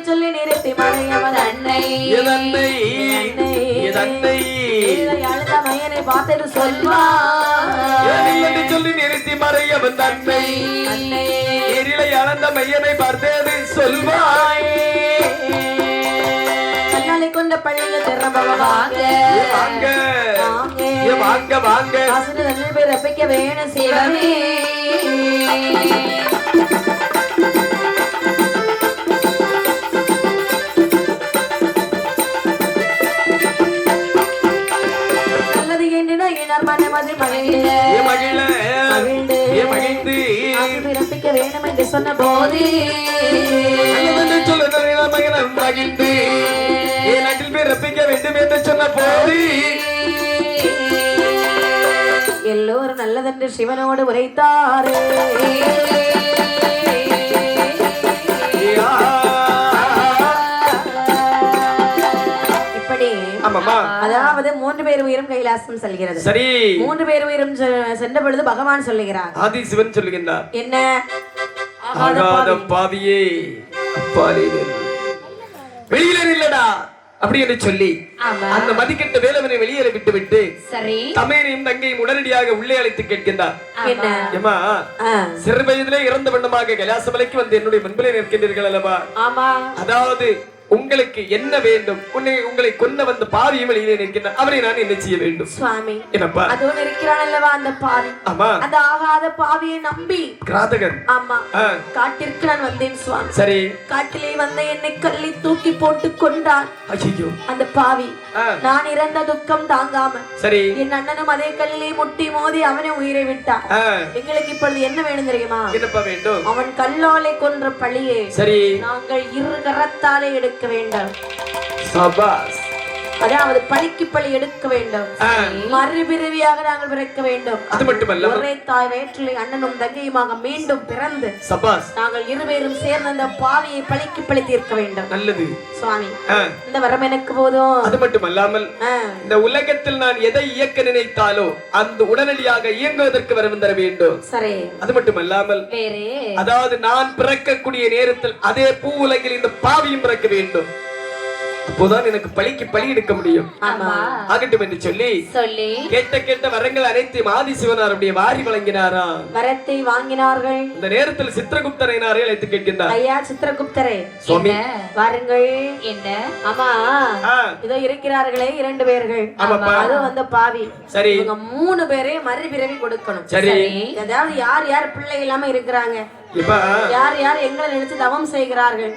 சொல்லி நிறுத்தி மறையவன் அன்னை அழுத மையனை பார்த்து சொல்வா சொல்லி நிறுத்தி மறையவன் தன்னை எரிலை அளந்த மையனை பார்த்தது சொல்வாய். கண்ணாலை கொண்ட பழைய திறம்பவ வாங்க வாங்க வாங்க நல்ல பேர் ரப்பிக்க வேணும் சிவமே. மனமது மகிழ்ந்து சொன்ன போது மகிழ்ந்து என் நாட்டில் பேர் ரப்பிக்க வேண்டும் என்று சொன்ன போது எல்லோரும் நல்லதென்று சிவனோடு உரைத்தாரு. இப்படி அதாவது 3 பேர் உயிரும் கைலாசம் செல்கிறது. சரி, 3 பேர் உயிரும் சென்ற பொழுது பகவான் சொல்லுகிறார், ஆதி சிவன் சொல்லுகின்றார், என்ன ஆகாத பாவியே அப்பாலே வெளியில இல்லடா அப்படி என்று சொல்லி அந்த மதிக்கெட்ட வேலவனை வெளியேற விட்டு விட்டு தமையனையும் தங்கையும் உடனடியாக உள்ளே அழைத்து கேட்கின்றார், சிறு வயதிலே இறந்த வண்ணமாக கைலாசமலைக்கு வந்து என்னுடைய முன்பிலே நிற்கின்றீர்கள் அல்லவா? அதாவது உங்களுக்கு என்ன வேண்டும்? உங்களை கொன்ன வந்த பாவியும் வெளியிலே நிற்கின்றார், அவரை நான் என்ன செய்ய வேண்டும்? சுவாமி, என்னப்பா அதோடு இருக்கிறான் அல்லவா அந்த பாவி? ஆமா, அந்த ஆகாத பாவியை நம்பி கிராதகன் ஆமா காட்டிற்கு நான் வந்தேன் சுவாமி. சரி, காட்டிலே வந்த என்னை கல்லி தூக்கி போட்டு கொண்டான். ஐயோ அந்த பாவி நான் இறந்த துக்கம் தாங்காம சரி என் அண்ணனும் அதே கல்லிலே முட்டி மோதி அவனை உயிரை விட்டான். எங்களுக்கு இப்பொழுது என்ன வேணும் தெரியுமா? என்னப்பா வேண்டும்? அவன் கல்லாலை கொன்ற பழியே சரி நாங்கள் 2 கரத்தாலே எடுக்க வேண்டும். சபாஸ், அதாவது பழிக்கு பழி எடுக்க வேண்டும், மறுபிறவியாக நாங்கள் பிறக்க வேண்டும். அது மட்டுமல்ல, ஒரே தாய் வயிற்றிலே அண்ணனும் தங்கையுமாக மீண்டும் பிறந்து சபாஸ் நாங்கள் 2 பேரும் சேர்ந்து அந்த பாவியை பழிக்கு பழி தீர்க்க வேண்டும். நல்லது சுவாமி, இந்த வரம் எனக்கு போதும். அது மட்டுமல்லாமல் இந்த உலகத்தில் நான் எதை இயக்க நினைத்தாலோ அந்த உடனடியாக இயங்குவதற்கு வரம் தர வேண்டும். சரி, அது மட்டுமல்லாமல் அதாவது நான் பிறக்கக்கூடிய நேரத்தில் அதே பூ உலகில் இந்த பாவியும் பிறக்க வேண்டும். அப்போதான் எனக்கு பழிக்கு பழி எடுக்க முடியும். ஆகட்டும் என்று சொல்லி கேட்ட வரங்கள் அனைத்தையும் ஆதி சிவனாருடைய வாரி வழங்கினாரா? வரத்தை வாங்கினார்கள். இந்த நேரத்தில் சித்திரகுப்தரை அழைத்து கேட்கின்றார், ஐயா சித்திரகுப்தரே, சுவாமி வாருங்கள். என்ன? ஆமா, இதோ இருக்கிறார்களே 2 பேர்கள், அது வந்த பாவி. சரி, இவங்க 3 பேரே மறுபிறவி கொடுக்கணும். சரி, அதாவது யார் யார் பிள்ளை இல்லாம இருக்கிறாங்க, யார் யார் எங்களை நினைச்சு தவம் செய்கிறார்கள்,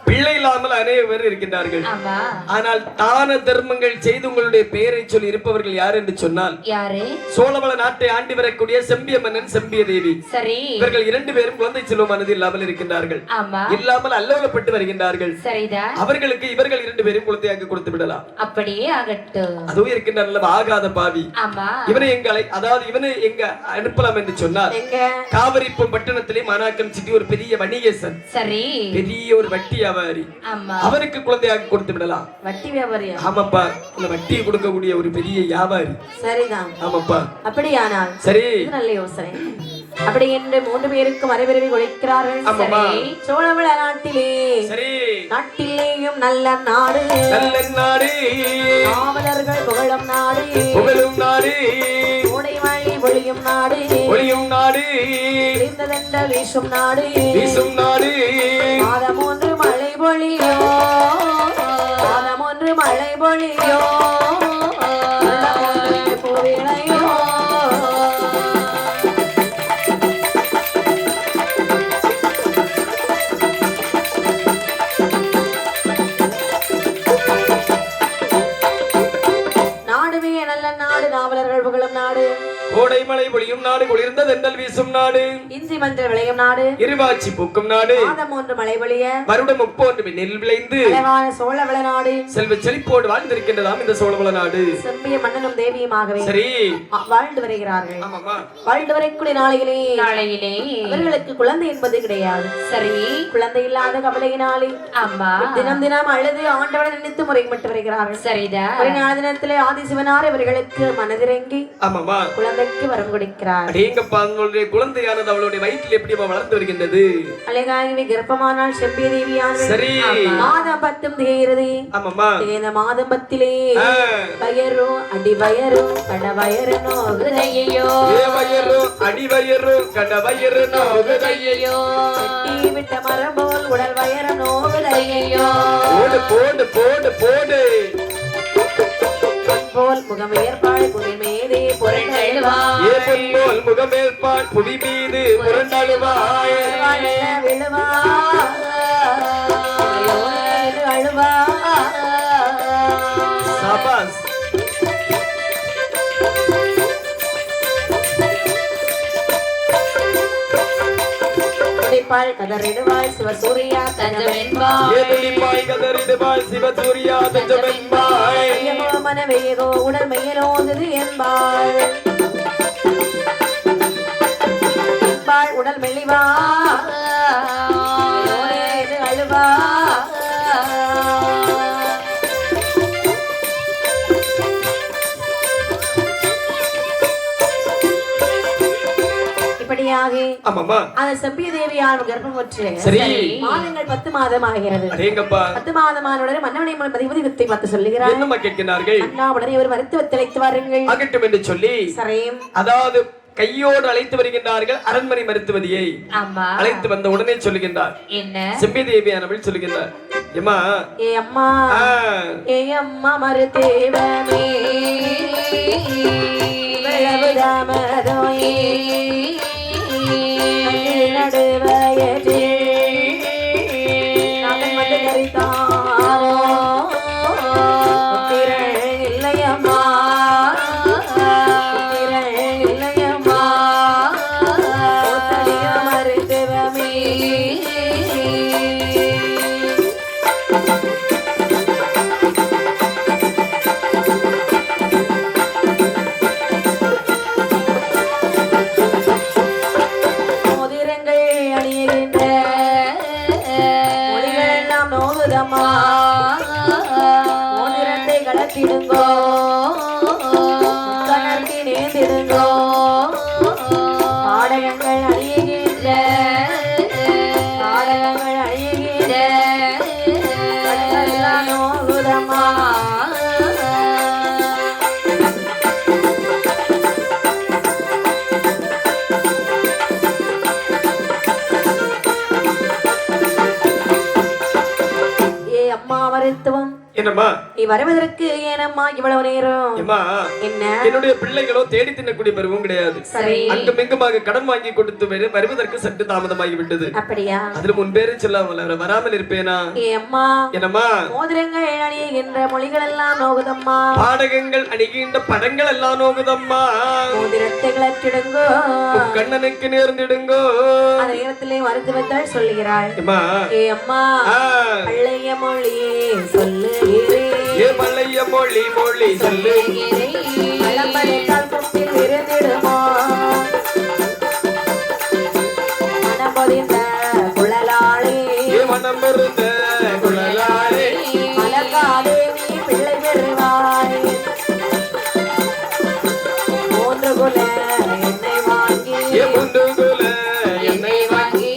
பிள்ளை இல்லாமல் அநேக பேர் இருக்கின்றார்கள். ஆனால் தான தர்மங்கள் செய்து உங்களுடைய பெயரை சொல்லி இருப்பவர்கள் யார் என்று சொன்னால் சோழவள நாட்டை ஆண்டு வரக்கூடிய செம்பிய மன்னன் செம்பிய தேவி. இவர்கள் 2 பேரும் குழந்தை செல்வமானது இல்லாமல் இருக்கின்றார்கள், இல்லாமல் அல்லவலப்பட்டு வருகின்றார்கள். அவர்களுக்கு இவர்கள் 2 பேரும் குழந்தையாக கொடுத்து விடலாம். அப்படியே ஆகட்டும். அதுவும் இருக்கின்ற ஆகாத பாவி இவனை எங்களை அதாவது இவனை எங்க அனுப்பலாம் என்று சொன்னால் காவிரிப்பு பட்டணத்திலே மாணாக்கன் சிட்டி ஒரு பெரிய வணிகேசன், பெரிய ஒரு வட்டி அவருக்கு குழந்தையாக கொடுத்து விடலாம். வட்டி வியாபாரி? ஆமாப்பா, இந்த வட்டியை கொடுக்கக்கூடிய ஒரு பெரிய வியாபாரி. சரிதான். ஆமாப்பா. அப்படியானால் சரி, நல்ல யோசனை. அப்படி என்று 3 பேருக்கு மறைவிறவி கொடுக்கிறார்கள். சோழவள நாட்டிலே நாட்டிலேயும் நல்ல நாடு, நல்ல நாடு, காவலர்கள் புகழும் நாடு, புகழும் நாடு, கோடைமழை பொழியும் நாடு, பொழியும் நாடு, விழுந்ததென்ற வீசும் நாடு, வீசும் நாடு, மாதம் 1 மழை பொழியோ, மாதம் 1 மழை பொழியோ, பூவிளையோ. நாடுவே நல்ல நாடு, நாவலர்கள் புகழும் நாடு, கோடைமழை பொழியும் நாடு, குளிர்ந்த தென்றல் வீசும் நாடு, இஞ்சி மஞ்சள் விளையும் நாடு, இருவாச்சி பூக்கும் நாடு, மாதம் 1 மழை பொழிய, வருடம் 30 நெல் விளைந்து அழகான சோழவள நாடு, செல்வ செழிப்போடு வாழ்ந்திருக்கின்றதாம் இந்த சோழவள நாடு. செம்பிய மன்னனும் தேவியுமாகவே சரி வாழ்ந்து வருகிறார்கள். வாழ்ந்து வரக்கூடிய நாளையிலே அவர்களுக்கு குழந்தை என்பது கிடையாது. சரி, குழந்தை இல்லாத கவலையினாலே தினம் தினம் அழுது ஆண்டவனை நினைத்து முறைப்பட்டு வருகிறார்கள். சரிதான். ஒரு நாள் தினத்திலே ஆதிசிவனார் இவர்களுக்கு மனதிறங்கி குழந்தைக்கு வரம் கொடுக்கிறார். குழந்தையானது அவளுடைய வயிற்றில் எப்படி வளர்ந்து வருகின்றது? அழகாகவே கர்ப்பமானால் செம்பிய தேவியானது மாதம் 10 தேகிறது. இந்த மாதம் 10 வயரோ அடி வயரோ கட வயரு நோகுதையோ, அடி வயரு கட வயரு நோகுதையோ, விட்ட மரம் போல் உடல் வயர நோகுதையோ, போடு போடு போடு போடு போல் முகமேற்பாள் புவி மீது புரண்டழுவாய், போல் முகமேற்பாள் புவி மீது புரண்டழுவாய், சபாஸ். துடிப்பாள் கதறிடுவாள் சிவசூரியா தஞ்சமென்பாள் ஏ துடிப்பாய் கதறிடுவாள் சிவசூரியா தஞ்சமென்பாய் ஐயகோ மனவேகோ உடல் மெய்யலோகுது என்பாள் உடல் மெல்லிவா அழுவா இப்படியாக அந்த செம்பிய தேவியால் கர்ப்பமுற்று மாதங்கள் 10 மாதம் ஆகிறது 10 மாதமானுடன் மன்னவனை பதிபதி வித்தை பார்த்து சொல்லுகிறார் என்னம்மா கேட்கிறார்கள் அண்ணா உடனே ஒரு மருத்துவத்தை அழைத்து வாருங்கள் ஆகட்டும் என்று சொல்லி சரி அதாவது கையோடு அழைத்து வருகின்றார்கள் அரண்மனை மருத்துவதியை அழைத்து வந்த உடனே சொல்லுகின்றார் என்ன செம்பி தேவியானவள் சொல்லுகின்றார் ஏமா ஏ அம்மா ஏ அம்மா மருதேவமே விளவுதாமதோயே நடுவயதே நாங்கள் வந்து கரித்தாரோ இல்லையம்மா மருத்துவமே மோதிரத்தை கலத்திடுங்கோ கணர்த்தி நேர்ந்திடுங்கோ பாடகங்கள் அழியுகின்ற பாடகங்கள் அழியுகின்ற நோகுதம்மா மருத்துவம் என்னம்மா நீ வருவதற்கு ஏனம்மா இவ்வளவு நேரம் என்ன என்னுடைய பிள்ளைகளோ தேடி தின்னக்கூடிய பருவம் கிடையாது அங்கும் இங்குமாக கடன் வாங்கி கொடுத்து வருவதற்கு சற்று தாமதமாகி விட்டது அப்படியா அதுல முன்பேறு சொல்லாமல் வராமல் இருப்பேனா அம்மா என்னம்மா மோதிரங்கள் அணிகின்ற மொழிகள் எல்லாம் நோகுதம்மா பாடகங்கள் அணிகின்ற படங்கள் எல்லாம் நோகுதம்மா மோதிரத்தை கிளற்றிடுங்கோ கண்ணனுக்கு நேர்ந்திடுங்கோ அந்த நேரத்திலே மருத்துவத்தால் சொல்லுகிறாள் அம்மா பழைய மொழியே சொல்லு ஏ மல்லைய மொழி மொழி சொல்லு மனமொழிந்த குழலாளே மனம் பொருந்த குழலாளே மலக்காதே நீ பிள்ளை பெறுவாய் 3 குல என்னை வாங்கி 3 குல என்னை வாங்கி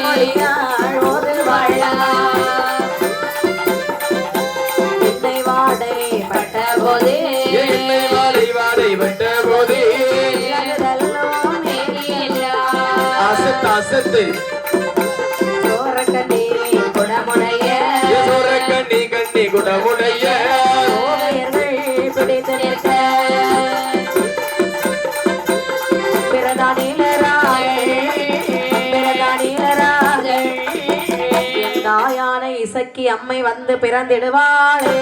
மொழியாள் ஒரு வாழா என்னை வாடை வாடை பட்ட போதே அசத்து அசத்து சோரக்கண்ணி குடமுடைய சோரக்கண்ணி கண்ணி குடமுடைய பிடித்து நிற்க தாயான இசக்கி அம்மை வந்து பிறந்திடுவாளே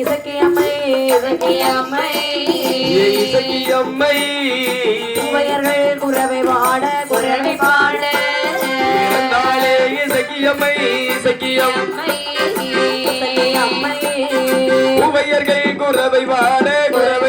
இசக்கி அம்மை இசக்கி அம்மை இசக்கி அம்மை உயர்கள் குறவை வாட குறவை பாட இசக்கி அம்மை இசக்கி அம்மை உவையர்கள் குறவை வாட குறவை